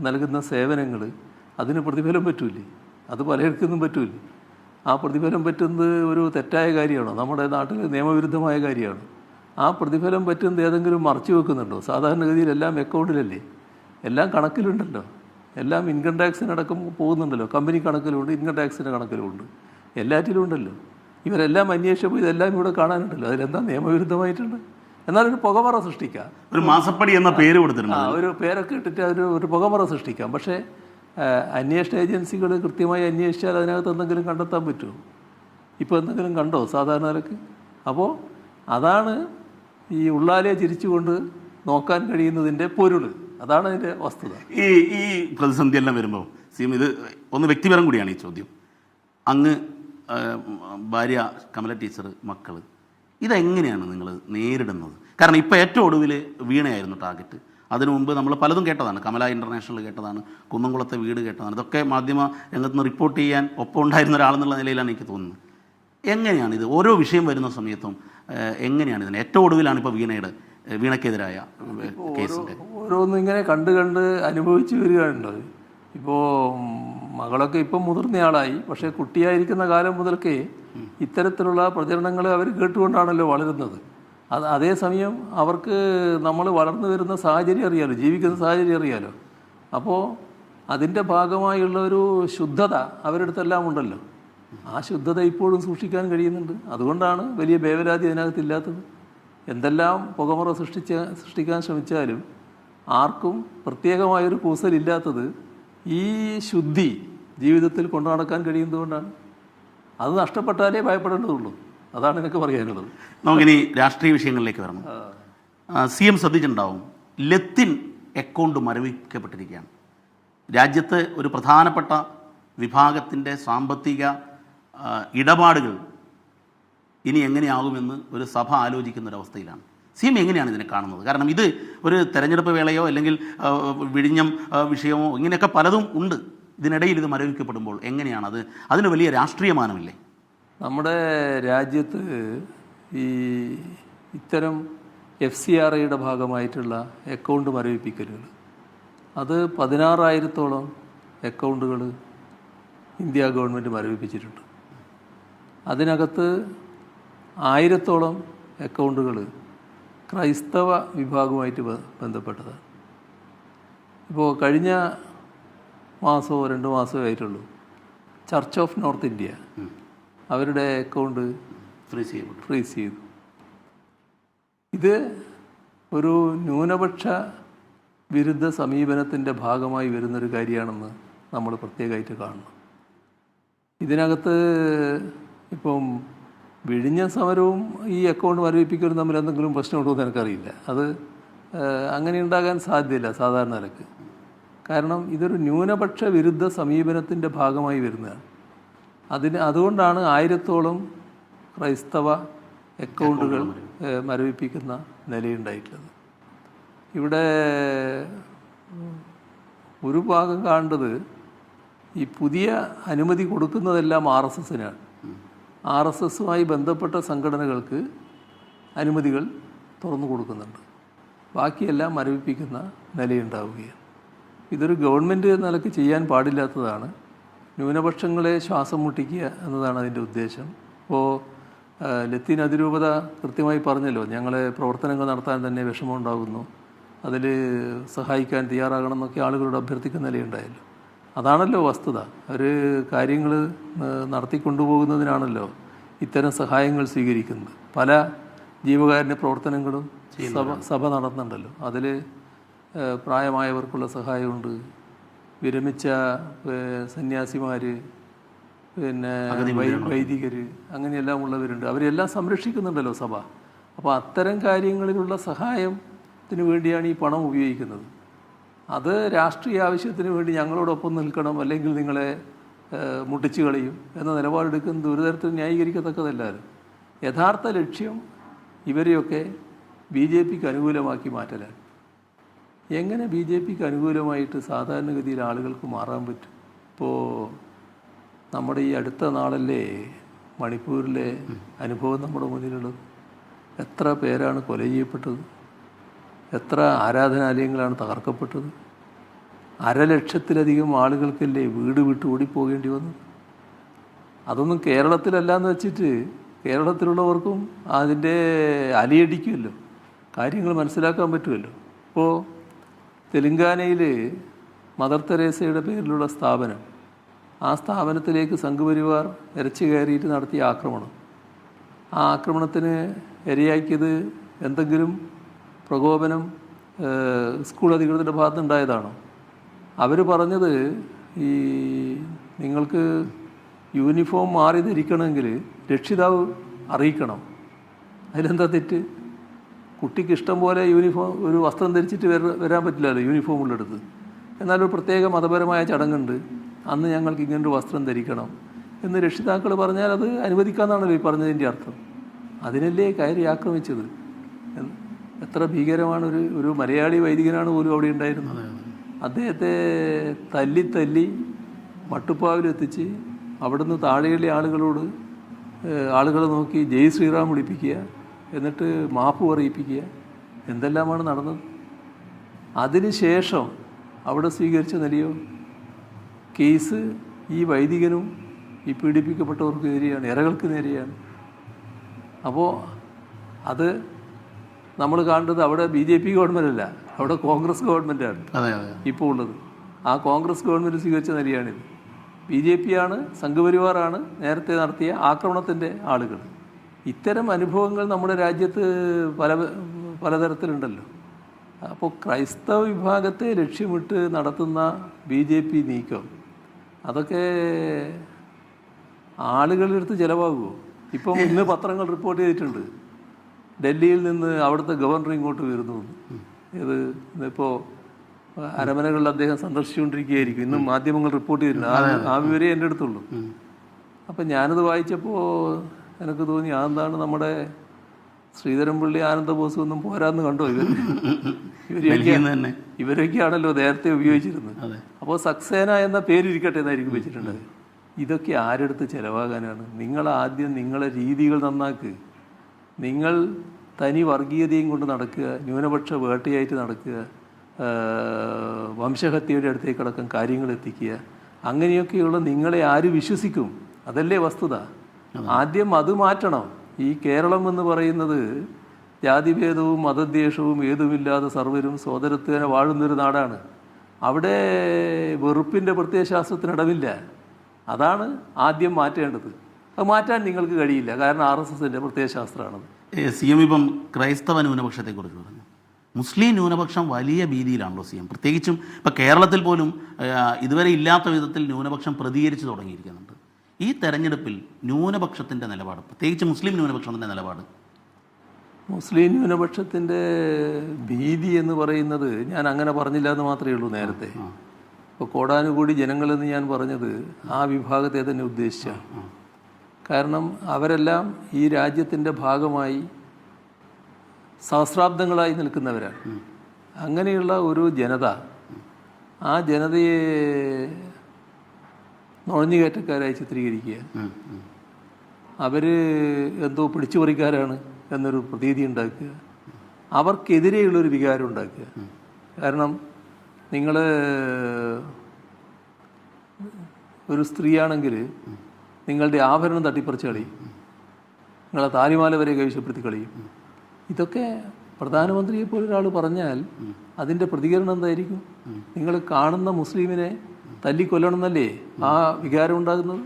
നൽകുന്ന സേവനങ്ങൾ അതിന് പ്രതിഫലം പറ്റൂലേ? അത് പലയിടത്തുനിന്നും പറ്റൂലേ? ആ പ്രതിഫലം പറ്റുന്നത് ഒരു തെറ്റായ കാര്യമാണോ? നമ്മുടെ നാട്ടിൽ നിയമവിരുദ്ധമായ കാര്യമാണ്. ആ പ്രതിഫലം പറ്റുന്നത് ഏതെങ്കിലും മറച്ചു വെക്കുന്നുണ്ടോ? സാധാരണഗതിയിൽ എല്ലാം അക്കൗണ്ടിലല്ലേ, എല്ലാം കണക്കിലുണ്ടല്ലോ, എല്ലാം ഇൻകം ടാക്സിനടക്കം പോകുന്നുണ്ടല്ലോ. കമ്പനി കണക്കിലുണ്ട്, ഇൻകം ടാക്സിൻ്റെ കണക്കിലുമുണ്ട്, എല്ലാറ്റിലും ഉണ്ടല്ലോ. ഇവരെല്ലാം അന്വേഷിച്ചപ്പോൾ ഇതെല്ലാം ഇവിടെ കാണാനുണ്ടല്ലോ. അതിലെന്താ നിയമവിരുദ്ധമായിട്ടുണ്ട്? എന്നാലൊരു പുകമറ സൃഷ്ടിക്കാം, ഒരു മാസപ്പടി എന്ന പേര് കൊടുത്തിട്ടുണ്ട്, ഒരു പേരൊക്കെ ഇട്ടിട്ട് ഒരു പുകമറ സൃഷ്ടിക്കാം. പക്ഷേ അന്വേഷണ ഏജൻസികൾ കൃത്യമായി അന്വേഷിച്ചാൽ അതിനകത്ത് എന്തെങ്കിലും കണ്ടെത്താൻ പറ്റുമോ? ഇപ്പോൾ എന്തെങ്കിലും കണ്ടോ സാധാരണ നിലക്ക്? അപ്പോൾ അതാണ് ഈ ഉള്ളാലെ ചിരിച്ചുകൊണ്ട് നോക്കാൻ കഴിയുന്നതിൻ്റെ പൊരുൾ. അതാണ് അതിൻ്റെ വസ്തുത. ഈ പ്രതിസന്ധി എല്ലാം വരുമ്പോൾ ഇത് ഒന്ന് വ്യക്തിപരം കൂടിയാണ് ഈ ചോദ്യം. അങ്ങ് ഭാര്യ കമല ടീച്ചർ, മക്കൾ, ഇതെങ്ങനെയാണ് നിങ്ങൾ നേരിടുന്നത്? കാരണം ഇപ്പോൾ ഏറ്റവും ഒടുവിൽ വീണയായിരുന്നു ടാർഗറ്റ്. അതിനു മുമ്പ് നമ്മൾ പലതും കേട്ടതാണ്, കമല ഇൻ്റർനാഷണൽ കേട്ടതാണ്, കുന്നംകുളത്തെ വീട് കേട്ടതാണ്. ഇതൊക്കെ മാധ്യമ രംഗത്ത് നിന്ന് റിപ്പോർട്ട് ചെയ്യാൻ ഒപ്പം ഉണ്ടായിരുന്ന ഒരാളെന്നുള്ള നിലയിലാണ് എനിക്ക് തോന്നുന്നത്. എങ്ങനെയാണ് ഇത് ഓരോ വിഷയം വരുന്ന സമയത്തും എങ്ങനെയാണ് ഇതിന് ഏറ്റവും ഒടുവിലാണ് ഇപ്പോൾ വീണയ്ക്കെതിരായ കേസിൻ്റെ ഓരോന്നും ഇങ്ങനെ കണ്ട് അനുഭവിച്ച് വരികയാണല്ലോ. ഇപ്പോൾ മകളൊക്കെ ഇപ്പം മുതിർന്നയാളായി, പക്ഷേ കുട്ടിയായിരിക്കുന്ന കാലം മുതൽക്കേ ഇത്തരത്തിലുള്ള പ്രചരണങ്ങൾ അവർ കേട്ടുകൊണ്ടാണല്ലോ വളരുന്നത്. അതേസമയം അവർക്ക് നമ്മൾ വളർന്നു വരുന്ന സാഹചര്യം അറിയാലോ, ജീവിക്കുന്ന സാഹചര്യം അറിയാലോ. അപ്പോൾ അതിൻ്റെ ഭാഗമായുള്ള ഒരു ശുദ്ധത അവരുടെ അടുത്തെല്ലാം ഉണ്ടല്ലോ. ആ ശുദ്ധത ഇപ്പോഴും സൂക്ഷിക്കാൻ കഴിയുന്നുണ്ട്. അതുകൊണ്ടാണ് വലിയ വേവലാതി അതിനകത്തില്ലാത്തത്. എന്തെല്ലാം പുകമറ സൃഷ്ടിക്കാൻ ശ്രമിച്ചാലും ആർക്കും പ്രത്യേകമായൊരു കൂസലില്ലാത്തത് ഈ ശുദ്ധി ജീവിതത്തിൽ കൊണ്ടു നടക്കാൻ കഴിയുന്നതുകൊണ്ടാണ്. അത് നഷ്ടപ്പെട്ടാലേ ഭയപ്പെടേണ്ടതുള്ളൂ. അതാണ് എനിക്ക് പറയാനുള്ളത്. നമുക്കിനി രാഷ്ട്രീയ വിഷയങ്ങളിലേക്ക് വരണം. CM ശ്രദ്ധിച്ചിട്ടുണ്ടാവും, ലത്തിൻ അക്കൗണ്ട് മരവിക്കപ്പെട്ടിരിക്കുകയാണ്. രാജ്യത്ത് ഒരു പ്രധാനപ്പെട്ട വിഭാഗത്തിൻ്റെ സാമ്പത്തിക ഇടപാടുകൾ ഇനി എങ്ങനെയാകുമെന്ന് ഒരു സഭ ആലോചിക്കുന്നൊരവസ്ഥയിലാണ്. CM എങ്ങനെയാണ് ഇതിനെ കാണുന്നത്? കാരണം ഇത് ഒരു തെരഞ്ഞെടുപ്പ് വേളയോ അല്ലെങ്കിൽ വിഴിഞ്ഞം വിഷയമോ ഇങ്ങനെയൊക്കെ പലതും ഉണ്ട്. ഇതിനിടയിൽ ഇത് മരവിക്കപ്പെടുമ്പോൾ എങ്ങനെയാണത്? അതിന് വലിയ രാഷ്ട്രീയ മാനമില്ലേ? നമ്മുടെ രാജ്യത്ത് ഈ ഇത്തരം FCRIയുടെ ഭാഗമായിട്ടുള്ള അക്കൗണ്ട് മരവിപ്പിക്കലുകൾ, അത് 16,000-ഓളം അക്കൗണ്ടുകൾ ഇന്ത്യ ഗവൺമെൻറ് മരവിപ്പിച്ചിട്ടുണ്ട്. അതിനകത്ത് 1,000-ഓളം അക്കൗണ്ടുകൾ ക്രൈസ്തവ വിഭാഗവുമായിട്ട് ബന്ധപ്പെട്ടതാണ്. ഇപ്പോൾ കഴിഞ്ഞ മാസമോ 2 മാസമോ ആയിട്ടുള്ളൂ, ചർച്ച് ഓഫ് നോർത്ത് ഇന്ത്യ അവരുടെ അക്കൗണ്ട് ഫ്രീസ് ചെയ്തു. ഇത് ഒരു ന്യൂനപക്ഷ വിരുദ്ധ സമീപനത്തിൻ്റെ ഭാഗമായി വരുന്നൊരു കാര്യമാണെന്ന് നമ്മൾ പ്രത്യേകമായിട്ട് കാണണം. ഇതിനകത്ത് ഇപ്പം വിഴിഞ്ഞ സമരവും ഈ അക്കൗണ്ട് മരവിപ്പിക്കലും തമ്മിൽ എന്തെങ്കിലും പ്രശ്നമുണ്ടോ എന്ന് എനിക്കറിയില്ല. അത് അങ്ങനെ ഉണ്ടാകാൻ സാധ്യതയില്ല സാധാരണ നിലക്ക്. കാരണം ഇതൊരു ന്യൂനപക്ഷ വിരുദ്ധ സമീപനത്തിൻ്റെ ഭാഗമായി വരുന്നതാണ്. അതുകൊണ്ടാണ് 1000-ഓളം ക്രൈസ്തവ അക്കൗണ്ടുകൾ മരവിപ്പിക്കുന്ന നിലയുണ്ടായിട്ടുള്ളത്. ഇവിടെ ഒരു ഭാഗം കാണേണ്ടത് ഈ പുതിയ അനുമതി കൊടുക്കുന്നതെല്ലാം RSSനാണ്. RSSുമായി ബന്ധപ്പെട്ട സംഘടനകൾക്ക് അനുമതികൾ തുറന്നു കൊടുക്കുന്നുണ്ട്. ബാക്കിയെല്ലാം മരവിപ്പിക്കുന്ന നിലയുണ്ടാവുകയാണ്. ഇതൊരു ഗവൺമെൻറ് എന്ന നിലയ്ക്ക് ചെയ്യാൻ പാടില്ലാത്തതാണ്. ന്യൂനപക്ഷങ്ങളെ ശ്വാസം മുട്ടിക്കുക എന്നതാണ് അതിൻ്റെ ഉദ്ദേശം. ഇപ്പോൾ ലത്തീൻ അതിരൂപത കൃത്യമായി പറഞ്ഞല്ലോ, ഞങ്ങളെ പ്രവർത്തനങ്ങൾ നടത്താൻ തന്നെ വിഷമമുണ്ടാകുന്നു, അതിൽ സഹായിക്കാൻ തയ്യാറാകണം എന്നൊക്കെ ആളുകളോട് അഭ്യർത്ഥിക്കുന്ന നിലയുണ്ടായല്ലോ. അതാണല്ലോ വസ്തുത. ഒരു കാര്യങ്ങൾ നടത്തിക്കൊണ്ടുപോകുന്നതിനാണല്ലോ ഇത്തരം സഹായങ്ങൾ സ്വീകരിക്കുന്നത്. പല ജീവകാരുണ്യ പ്രവർത്തനങ്ങളും സഭ നടത്തുന്നുണ്ടല്ലോ. അതിൽ പ്രായമായവർക്കുള്ള സഹായമുണ്ട്, വിരമിച്ച സന്യാസിമാർ, പിന്നെ വൈദികർ, അങ്ങനെയെല്ലാം ഉള്ളവരുണ്ട്. അവരെല്ലാം സംരക്ഷിക്കുന്നുണ്ടല്ലോ സഭ. അപ്പോൾ അത്തരം കാര്യങ്ങളിലുള്ള സഹായത്തിന് വേണ്ടിയാണ് ഈ പണം ഉപയോഗിക്കുന്നത്. അത് രാഷ്ട്രീയ ആവശ്യത്തിന് വേണ്ടി ഞങ്ങളോടൊപ്പം നിൽക്കണം, അല്ലെങ്കിൽ നിങ്ങളെ മുട്ടിച്ചു കളയും എന്ന നിലപാടെടുക്കുന്നത് ഒരു തരത്തിൽ ന്യായീകരിക്കത്തക്കതല്ലാലും യഥാർത്ഥ ലക്ഷ്യം ഇവരെയൊക്കെ BJPക്ക് അനുകൂലമാക്കി മാറ്റലാണ്. എങ്ങനെ BJPക്ക് അനുകൂലമായിട്ട് സാധാരണഗതിയിൽ ആളുകൾക്ക് മാറാൻ പറ്റും? ഇപ്പോൾ നമ്മുടെ ഈ അടുത്ത നാളല്ലേ മണിപ്പൂരിലെ അനുഭവം നമ്മുടെ മുന്നിലുള്ളത്. എത്ര പേരാണ് കൊല ചെയ്യപ്പെട്ടത്, എത്ര ആരാധനാലയങ്ങളാണ് തകർക്കപ്പെട്ടത്, 1,00,000-ലധികം ആളുകൾക്കല്ലേ വീട് വിട്ട് ഓടിപ്പോകേണ്ടി വന്നത്. അതൊന്നും കേരളത്തിലല്ലാന്ന് വെച്ചിട്ട് കേരളത്തിലുള്ളവർക്കും അതിൻ്റെ അലയടിക്കുമല്ലോ, കാര്യങ്ങൾ മനസ്സിലാക്കാൻ പറ്റുമല്ലോ. ഇപ്പോൾ തെലുങ്കാനയിൽ മദർ തെരേസയുടെ പേരിലുള്ള സ്ഥാപനം, ആ സ്ഥാപനത്തിലേക്ക് സംഘപരിവാർ ഇരച്ചു കയറിയിട്ട് നടത്തിയ ആക്രമണം, ആ ആക്രമണത്തിന് ഇരയാക്കിയത് എന്തെങ്കിലും പ്രകോപനം സ്കൂൾ അധികൃതരുടെ ഭാഗത്തുനിന്നുണ്ടായതാണോ? അവർ പറഞ്ഞത് ഈ നിങ്ങൾക്ക് യൂണിഫോം മാറി ധരിക്കണമെങ്കിൽ രക്ഷിതാവ് അറിയിക്കണം. അതിലെന്താ തെറ്റ്? കുട്ടിക്ക് ഇഷ്ടം പോലെ യൂണിഫോം, ഒരു വസ്ത്രം ധരിച്ചിട്ട് വരാൻ പറ്റില്ലല്ലോ യൂണിഫോം ഉള്ളിടത്ത്. എന്നാലൊരു പ്രത്യേക മതപരമായ ചടങ്ങുണ്ട്, അന്ന് ഞങ്ങൾക്ക് ഇങ്ങനൊരു വസ്ത്രം ധരിക്കണം എന്ന് രക്ഷിതാക്കൾ പറഞ്ഞാൽ അത് അനുവദിക്കാമെന്നാണല്ലോ ഈ പറഞ്ഞതിൻ്റെ അർത്ഥം. അതിനല്ലേ കയറി ആക്രമിച്ചത്. എത്ര ഭീകരമാണ്! ഒരു മലയാളി വൈദികനാണ് പോലും അവിടെ ഉണ്ടായിരുന്നത്. അദ്ദേഹത്തെ തല്ലി മട്ടുപ്പാവിലെത്തിച്ച് അവിടുന്ന് താഴെയുള്ള ആളുകളെ നോക്കി ജയ് ശ്രീറാം വിളിപ്പിക്കുക, എന്നിട്ട് മാപ്പ് പറയിപ്പിക്കുക, എന്തെല്ലാമാണ് നടന്നത്. അതിനുശേഷം അവിടെ സ്വീകരിച്ച നിലയോ കേസ് ഈ വൈദികനും ഈ പീഡിപ്പിക്കപ്പെട്ടവർക്ക് നേരെയാണ്, ഇരകൾക്ക് നേരെയാണ്. അപ്പോൾ അത് നമ്മൾ കാണുന്നത് അവിടെ BJP ഗവൺമെൻറ് അല്ല, അവിടെ കോൺഗ്രസ് ഗവൺമെൻറ്റാണ് ഇപ്പോൾ ഉള്ളത്. ആ കോൺഗ്രസ് ഗവൺമെൻറ് സ്വീകരിച്ച നിലയാണിത്. BJP-യാണ്, സംഘപരിവാറാണ് നേരത്തെ നടത്തിയ ആക്രമണത്തിൻ്റെ ആളുകൾ. ഇത്തരം അനുഭവങ്ങൾ നമ്മുടെ രാജ്യത്ത് പലതരത്തിലുണ്ടല്ലോ. അപ്പോൾ ക്രൈസ്തവ വിഭാഗത്തെ ലക്ഷ്യമിട്ട് നടത്തുന്ന BJP നീക്കം അതൊക്കെ ആളുകളുടെ അടുത്ത് ചിലവാകുമോ? ഇപ്പം ഇന്ന് പത്രങ്ങൾ റിപ്പോർട്ട് ചെയ്തിട്ടുണ്ട്, ഡൽഹിയിൽ നിന്ന് അവിടുത്തെ ഗവർണർ ഇങ്ങോട്ട് വരുന്നു. ഇത് ഇപ്പോൾ അരമനകളിൽ അദ്ദേഹം സന്ദർശിച്ചുകൊണ്ടിരിക്കുകയായിരിക്കും. ഇന്നും മാധ്യമങ്ങൾ റിപ്പോർട്ട് ചെയ്തിട്ടുണ്ട്. ആ വിവരമേ എൻ്റെ അടുത്തുള്ളൂ. അപ്പം ഞാനത് വായിച്ചപ്പോൾ എനിക്ക് തോന്നി, അതെന്താണ് നമ്മുടെ ശ്രീധരൻപിള്ളി, ആനന്ദബോസ് ഒന്നും പോരാന്ന് കണ്ടോ? ഇവരൊക്കെയാണല്ലോ നേരത്തെ ഉപയോഗിച്ചിരുന്നത്. അപ്പോൾ സക്സേന എന്ന പേരിരിക്കട്ടെ എന്നായിരിക്കും വെച്ചിട്ടുണ്ടായത്. ഇതൊക്കെ ആരെടുത്ത് ചിലവാകാനാണ്? നിങ്ങളാദ്യം നിങ്ങളെ രീതികൾ നന്നാക്ക്. നിങ്ങൾ തനി വർഗീയതയും കൊണ്ട് നടക്കുക, ന്യൂനപക്ഷ വേട്ടയായിട്ട് നടക്കുക, വംശഹത്യയുടെ അടുത്തേക്കടക്കം കാര്യങ്ങൾ എത്തിക്കുക, അങ്ങനെയൊക്കെയുള്ള നിങ്ങളെ ആര് വിശ്വസിക്കും? അതല്ലേ വസ്തുത. ആദ്യം അത് മാറ്റണം. ഈ കേരളം എന്ന് പറയുന്നത് ജാതിഭേദവും മതദ്വേഷവും ഏതുമില്ലാതെ സർവരും സോദരത്വേന വാഴുന്നൊരു നാടാണ്. അവിടെ വെറുപ്പിൻ്റെ പ്രത്യയശാസ്ത്രത്തിനിടമില്ല. അതാണ് ആദ്യം മാറ്റേണ്ടത്. അത് മാറ്റാൻ നിങ്ങൾക്ക് കഴിയില്ല, കാരണം RSSൻ്റെ പ്രത്യയശാസ്ത്രമാണത്. CM ഇപ്പം ക്രൈസ്തവ ന്യൂനപക്ഷത്തെക്കുറിച്ച് പറഞ്ഞു. മുസ്ലിം ന്യൂനപക്ഷം വലിയ ഭീതിയിലാണല്ലോ CM. പ്രത്യേകിച്ചും ഇപ്പം കേരളത്തിൽ പോലും ഇതുവരെ ഇല്ലാത്ത വിധത്തിൽ ന്യൂനപക്ഷം പ്രതികരിച്ച് തുടങ്ങിയിരിക്കുന്നുണ്ട്. ഈ തെരഞ്ഞെടുപ്പിൽ ന്യൂനപക്ഷത്തിൻ്റെ നിലപാട്, പ്രത്യേകിച്ച് മുസ്ലിം ന്യൂനപക്ഷത്തിൻ്റെ നിലപാട്? മുസ്ലിം ന്യൂനപക്ഷത്തിൻ്റെ ഭീതി എന്ന് പറയുന്നത് ഞാൻ അങ്ങനെ പറഞ്ഞില്ല എന്ന് മാത്രമേ ഉള്ളൂ നേരത്തെ. ഇപ്പോൾ കോടാനുകൂടി ജനങ്ങളെന്ന് ഞാൻ പറഞ്ഞത് ആ വിഭാഗത്തെ തന്നെ ഉദ്ദേശിച്ചാണ്. കാരണം അവരെല്ലാം ഈ രാജ്യത്തിൻ്റെ ഭാഗമായി സഹസ്രാബ്ദങ്ങളായി നിൽക്കുന്നവരാണ്. അങ്ങനെയുള്ള ഒരു ജനത, ആ ജനതയെ നുഴഞ്ഞുകയറ്റക്കാരായി ചിത്രീകരിക്കുക, അവർ എന്തോ പിടിച്ചുപറിക്കാരാണ് എന്നൊരു പ്രതീതി ഉണ്ടാക്കുക, അവർക്കെതിരെയുള്ളൊരു വികാരം ഉണ്ടാക്കുക. കാരണം നിങ്ങൾ ഒരു സ്ത്രീയാണെങ്കിൽ നിങ്ങളുടെ ആഭരണം തട്ടിപ്പറിച്ച് കളയും, നിങ്ങളെ താലിമാല വരെ കൈവശപ്പെടുത്തി കളയും. ഇതൊക്കെ പ്രധാനമന്ത്രിയെപ്പോലെ ഒരാൾ പറഞ്ഞാൽ അതിൻ്റെ പ്രതികരണം എന്തായിരിക്കും? നിങ്ങൾ കാണുന്ന മുസ്ലിമിനെ തല്ലിക്കൊല്ലണമെന്നല്ലേ ആ വികാരം ഉണ്ടാകുന്നത്?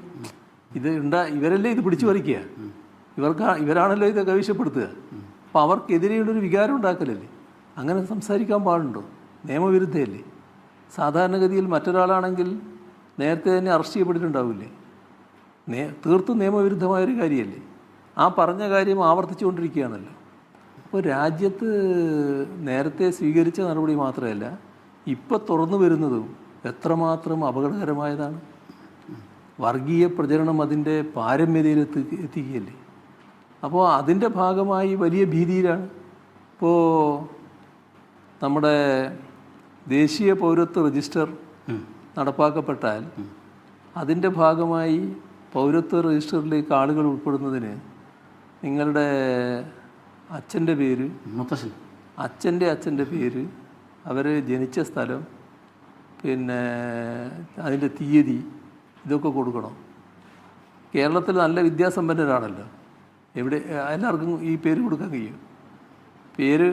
ഇവരല്ലേ ഇത് പിടിച്ചു പറിക്കുക, ഇവരാണല്ലോ ഇത് കൈവശപ്പെടുത്തുക. അപ്പോൾ അവർക്കെതിരെയുള്ളൊരു വികാരം ഉണ്ടാക്കലല്ലേ? അങ്ങനെ സംസാരിക്കാൻ പാടുണ്ടോ? നിയമവിരുദ്ധയല്ലേ? സാധാരണഗതിയിൽ മറ്റൊരാളാണെങ്കിൽ നേരത്തെ തന്നെ അറസ്റ്റ് ചെയ്യപ്പെട്ടിട്ടുണ്ടാവില്ലേ? തീർത്തും നിയമവിരുദ്ധമായൊരു കാര്യമല്ലേ? ആ പറഞ്ഞ കാര്യം ആവർത്തിച്ചുകൊണ്ടിരിക്കുകയാണല്ലോ. അപ്പോൾ രാജ്യത്ത് നേരത്തെ സ്വീകരിച്ച നടപടി മാത്രമല്ല, ഇപ്പോൾ തുറന്നു വരുന്നതും എത്രമാത്രം അപകടകരമായതാണ്. വർഗീയ പ്രചരണം അതിൻ്റെ പാരമ്യതയിൽ എത്തിക്കുകയല്ലേ. അപ്പോൾ അതിൻ്റെ ഭാഗമായി വലിയ ഭീതിയിലാണ്. ഇപ്പോൾ നമ്മുടെ ദേശീയ പൗരത്വ രജിസ്റ്റർ നടപ്പാക്കപ്പെട്ടാൽ അതിൻ്റെ ഭാഗമായി പൗരത്വ രജിസ്റ്ററിലേക്ക് ആളുകൾ ഉൾപ്പെടുന്നതിന് നിങ്ങളുടെ അച്ഛൻ്റെ പേര്, അച്ഛൻ്റെ പേര്, അവർ ജനിച്ച സ്ഥലം, പിന്നെ അതിൻ്റെ തീയതി, ഇതൊക്കെ കൊടുക്കണം. കേരളത്തിൽ നല്ല വിദ്യാസമ്പന്നരാണല്ലോ, എവിടെ എല്ലാവർക്കും ഈ പേര് കൊടുക്കാൻ കഴിയും. പേര്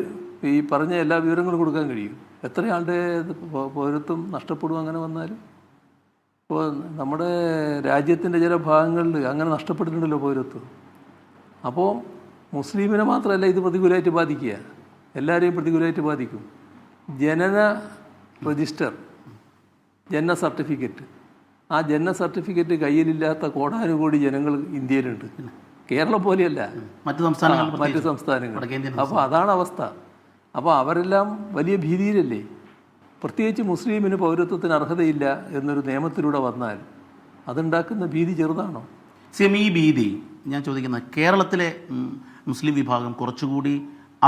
ഈ പറഞ്ഞ എല്ലാ വിവരങ്ങളും കൊടുക്കാൻ കഴിയും. എത്ര ആളുടെ പൗരത്വം നഷ്ടപ്പെടും അങ്ങനെ വന്നാലും? ഇപ്പോൾ നമ്മുടെ രാജ്യത്തിൻ്റെ ചില ഭാഗങ്ങളിൽ അങ്ങനെ നഷ്ടപ്പെട്ടിട്ടുണ്ടല്ലോ പൗരത്വം. അപ്പോൾ മുസ്ലിമിനെ മാത്രമല്ല ഇത് പ്രതികൂലമായിട്ട് ബാധിക്കുക, എല്ലാവരെയും പ്രതികൂലമായിട്ട് ബാധിക്കും. ജനന രജിസ്റ്റർ, ജനന സർട്ടിഫിക്കറ്റ്, ആ ജനന സർട്ടിഫിക്കറ്റ് കയ്യിലില്ലാത്ത കോടാനുകോടി ജനങ്ങൾ ഇന്ത്യയിലുണ്ട്. കേരളം പോലെയല്ല മറ്റ് സംസ്ഥാനങ്ങൾ. അപ്പോൾ അതാണ് അവസ്ഥ. അപ്പോൾ അവരെല്ലാം വലിയ ഭീതിയിലല്ലേ. പ്രത്യേകിച്ച് മുസ്ലിമിന് പൗരത്വത്തിന് അർഹതയില്ല എന്നൊരു നിയമത്തിലൂടെ വന്നാൽ അതുണ്ടാക്കുന്ന ഭീതി ചെറുതാണോ? ഈ ഭീതി ഞാൻ ചോദിക്കുന്നത്, കേരളത്തിലെ മുസ്ലിം വിഭാഗം കുറച്ചുകൂടി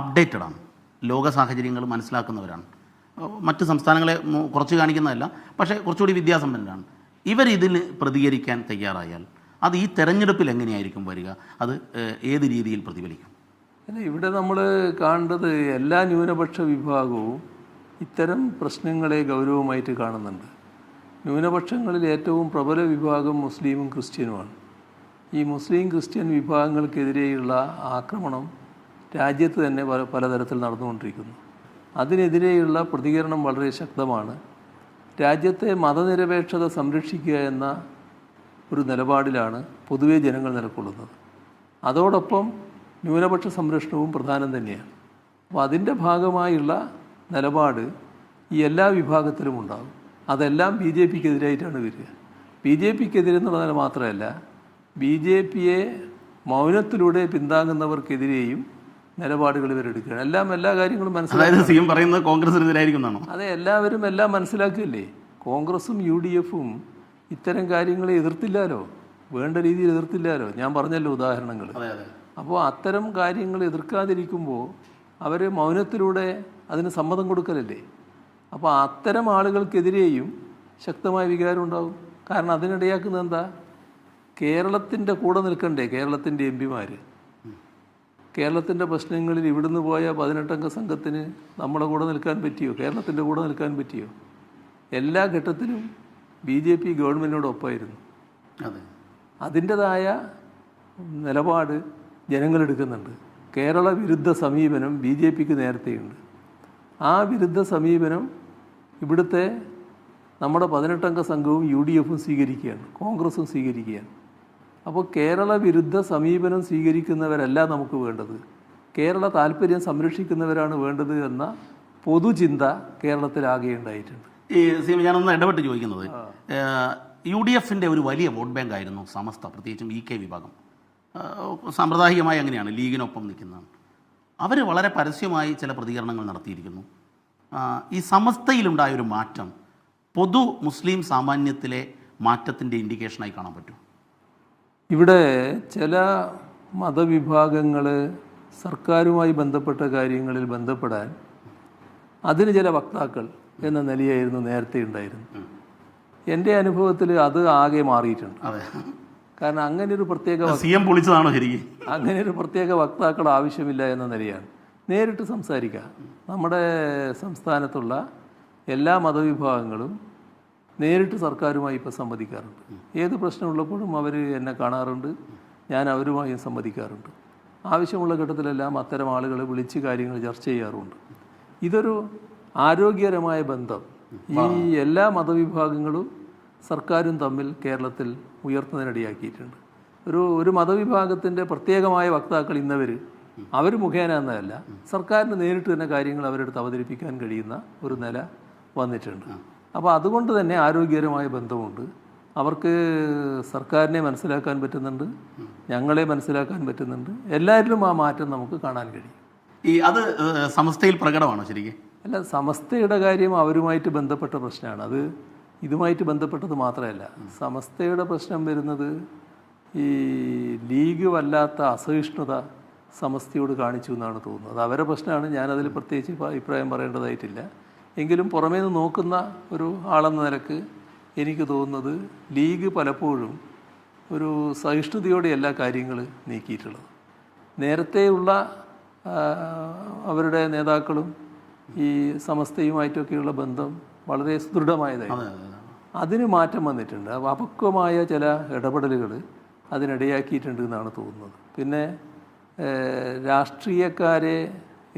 അപ്ഡേറ്റഡ് ആണ്, ലോക സാഹചര്യങ്ങൾ മനസ്സിലാക്കുന്നവരാണ്. മറ്റ് സംസ്ഥാനങ്ങളെ കുറച്ച് കാണിക്കുന്നതല്ല, പക്ഷേ കുറച്ചുകൂടി വിദ്യാസമ്പന്നരാണ്. ഇവരിതിന് പ്രതികരിക്കാൻ തയ്യാറായാൽ അത് ഈ തെരഞ്ഞെടുപ്പിൽ എങ്ങനെയായിരിക്കും വരിക? അത് ഏത് രീതിയിൽ പ്രതിഫലിക്കും? ഇവിടെ നമ്മൾ കാണേണ്ടത് എല്ലാ ന്യൂനപക്ഷ വിഭാഗവും ഇത്തരം പ്രശ്നങ്ങളെ ഗൗരവമായിട്ട് കാണുന്നുണ്ട്. ന്യൂനപക്ഷങ്ങളിൽ ഏറ്റവും പ്രബല വിഭാഗം മുസ്ലിമും ക്രിസ്ത്യനുമാണ്. ഈ മുസ്ലിം ക്രിസ്ത്യൻ വിഭാഗങ്ങൾക്കെതിരെയുള്ള ആക്രമണം രാജ്യത്ത് തന്നെ പലതരത്തിൽ നടന്നുകൊണ്ടിരിക്കുന്നു. അതിനെതിരെയുള്ള പ്രതികരണം വളരെ ശക്തമാണ്. രാജ്യത്തെ മതനിരപേക്ഷത സംരക്ഷിക്കുക എന്ന ഒരു നിലപാടിലാണ് പൊതുവെ ജനങ്ങൾ നിലകൊള്ളുന്നത്. അതോടൊപ്പം ന്യൂനപക്ഷ സംരക്ഷണവും പ്രധാനം തന്നെയാണ്. അപ്പോൾ അതിൻ്റെ ഭാഗമായുള്ള നിലപാട് ഈ എല്ലാ വിഭാഗത്തിലും ഉണ്ടാകും. അതെല്ലാം ബി ജെ പിക്കെതിരായിട്ടാണ് വരിക. ബി ജെ പിക്കെതിരെന്നുള്ളതിന് മാത്രമല്ല, ബി ജെ പിയെ മൗനത്തിലൂടെ പിന്താങ്ങുന്നവർക്കെതിരെയും നിലപാടുകൾ ഇവരെടുക്കുകയാണ്. എല്ലാ കാര്യങ്ങളും മനസ്സിലാക്കി പറയുന്നത് കോൺഗ്രസിനെതിരായിരിക്കും. അതെ, എല്ലാവരും എല്ലാം മനസ്സിലാക്കിയല്ലേ. കോൺഗ്രസും യു ഡി എഫും ഇത്തരം കാര്യങ്ങളെ എതിർത്തില്ലാലോ, വേണ്ട രീതിയിൽ എതിർത്തില്ലാലോ. ഞാൻ പറഞ്ഞല്ലോ ഉദാഹരണങ്ങൾ. അപ്പോൾ അത്തരം കാര്യങ്ങൾ എതിർക്കാതിരിക്കുമ്പോൾ അവർ മൗനത്തിലൂടെ അതിന് സമ്മതം കൊടുക്കലല്ലേ. അപ്പോൾ അത്തരം ആളുകൾക്കെതിരെയും ശക്തമായ വികാരം ഉണ്ടാകും. കാരണം അതിനിടയാക്കുന്നത് എന്താ? കേരളത്തിൻ്റെ കൂടെ നിൽക്കണ്ടേ കേരളത്തിൻ്റെ എം പിമാർ? കേരളത്തിൻ്റെ പ്രശ്നങ്ങളിൽ ഇവിടുന്ന് പോയ 18-അംഗ സംഘത്തിന് നമ്മുടെ കൂടെ നിൽക്കാൻ പറ്റിയോ? കേരളത്തിൻ്റെ കൂടെ നിൽക്കാൻ പറ്റിയോ? എല്ലാ ഘട്ടത്തിലും ബി ജെ പി ഗവൺമെൻറ്റിനോടൊപ്പമായിരുന്നു. അതിൻ്റെതായ നിലപാട് ജനങ്ങളെടുക്കുന്നുണ്ട്. കേരള വിരുദ്ധ സമീപനം ബി ജെ പിക്ക് നേരത്തെയുണ്ട്. ആ വിരുദ്ധ സമീപനം ഇവിടുത്തെ നമ്മുടെ 18-അംഗ സംഘവും യു ഡി എഫും സ്വീകരിക്കുകയാണ്, കോൺഗ്രസും സ്വീകരിക്കുകയാണ്. അപ്പോൾ കേരള വിരുദ്ധ സമീപനം സ്വീകരിക്കുന്നവരല്ല നമുക്ക് വേണ്ടത്, കേരള താല്പര്യം സംരക്ഷിക്കുന്നവരാണ് വേണ്ടത് എന്ന പൊതുചിന്ത കേരളത്തിലാകെ ഉണ്ടായിട്ടുണ്ട്. ഞാനൊന്ന് ഇടപെട്ട് ചോദിക്കുന്നത്, യു ഡി എഫിൻ്റെ ഒരു വലിയ വോട്ട് ബാങ്ക് ആയിരുന്നു സമസ്ത, പ്രത്യേകിച്ചും ഇ കെ വിഭാഗം. സാമ്പ്രദായികമായി അങ്ങനെയാണ്, ലീഗിനൊപ്പം നിൽക്കുന്നതാണ്. അവർ വളരെ പരസ്യമായി ചില പ്രതികരണങ്ങൾ നടത്തിയിരിക്കുന്നു. ഈ സമസ്തയിലുണ്ടായൊരു മാറ്റം പൊതു മുസ്ലിം സാമാന്യത്തിലെ മാറ്റത്തിൻ്റെ ഇൻഡിക്കേഷനായി കാണാൻ പറ്റും? ഇവിടെ ചില മതവിഭാഗങ്ങൾ സർക്കാരുമായി ബന്ധപ്പെട്ട കാര്യങ്ങളിൽ ബന്ധപ്പെടാൻ അതിന് ചില വക്താക്കൾ എന്ന നിലയായിരുന്നു നേരത്തെ ഉണ്ടായിരുന്നു. എൻ്റെ അനുഭവത്തിൽ അത് ആകെ മാറിയിട്ടുണ്ട്. അതെ, കാരണം അങ്ങനെയൊരു പ്രത്യേക CM പൊളിച്ചതാണോ ശരിക്കും? അങ്ങനെയൊരു പ്രത്യേക വക്താക്കൾ ആവശ്യമില്ല എന്ന നിലയാണ്. നേരിട്ട് സംസാരിക്കുക. നമ്മുടെ സംസ്ഥാനത്തുള്ള എല്ലാ മതവിഭാഗങ്ങളും നേരിട്ട് സർക്കാരുമായി ഇപ്പോൾ സംവദിക്കാറുണ്ട്. ഏത് പ്രശ്നമുള്ളപ്പോഴും അവർ എന്നെ കാണാറുണ്ട്, ഞാൻ അവരുമായും സംവദിക്കാറുണ്ട്. ആവശ്യമുള്ള ഘട്ടത്തിലെല്ലാം അത്തരം ആളുകളെ വിളിച്ച് കാര്യങ്ങൾ ചർച്ച ചെയ്യാറുമുണ്ട്. ഇതൊരു ആരോഗ്യകരമായ ബന്ധം ഈ എല്ലാ മതവിഭാഗങ്ങളും സർക്കാരും തമ്മിൽ കേരളത്തിൽ ഉയർത്തുന്നതിനിടയാക്കിയിട്ടുണ്ട്. ഒരു മതവിഭാഗത്തിൻ്റെ പ്രത്യേകമായ വക്താക്കൾ ഇന്നവർ അവർ മുഖേന എന്നതല്ല, സർക്കാരിന് നേരിട്ട് തന്നെ കാര്യങ്ങൾ അവരെടുത്ത് അവതരിപ്പിക്കാൻ കഴിയുന്ന ഒരു നില വന്നിട്ടുണ്ട്. അപ്പോൾ അതുകൊണ്ട് തന്നെ ആരോഗ്യകരമായ ബന്ധമുണ്ട്. അവർക്ക് സർക്കാരിനെ മനസ്സിലാക്കാൻ പറ്റുന്നുണ്ട്, ഞങ്ങളെ മനസ്സിലാക്കാൻ പറ്റുന്നുണ്ട്. എല്ലാവരിലും ആ മാറ്റം നമുക്ക് കാണാൻ കഴിയും. അത് സമസ്തയിൽ പ്രകടമാണോ ശരിക്കും? അല്ല, സമസ്തയുടെ കാര്യം അവരുമായിട്ട് ബന്ധപ്പെട്ട പ്രശ്നമാണ്. അത് ഇതുമായിട്ട് ബന്ധപ്പെട്ടത് മാത്രമല്ല. സമസ്തയുടെ പ്രശ്നം വരുന്നത് ഈ ലീഗ് വല്ലാത്ത അസഹിഷ്ണുത സമസ്തയോട് കാണിച്ചു എന്നാണ് തോന്നുന്നത്. അത് അവരുടെ പ്രശ്നമാണ്. ഞാനതിൽ പ്രത്യേകിച്ച് അഭിപ്രായം പറയേണ്ടതായിട്ടില്ല. എങ്കിലും പുറമേ നിന്ന് നോക്കുന്ന ഒരു ആളെന്ന നിലക്ക് എനിക്ക് തോന്നുന്നത് ലീഗ് പലപ്പോഴും ഒരു സഹിഷ്ണുതയോടെ എല്ലാ കാര്യങ്ങൾ നീക്കിയിട്ടുള്ളത്. നേരത്തെയുള്ള അവരുടെ നേതാക്കളും ഈ സമസ്തയുമായിട്ടൊക്കെയുള്ള ബന്ധം വളരെ സുദൃഢമായതായിരുന്നു. അതിന് മാറ്റം വന്നിട്ടുണ്ട്. അപക്വമായ ചില ഇടപെടലുകൾ അതിനിടയാക്കിയിട്ടുണ്ട് എന്നാണ് തോന്നുന്നത്. പിന്നെ രാഷ്ട്രീയക്കാരെ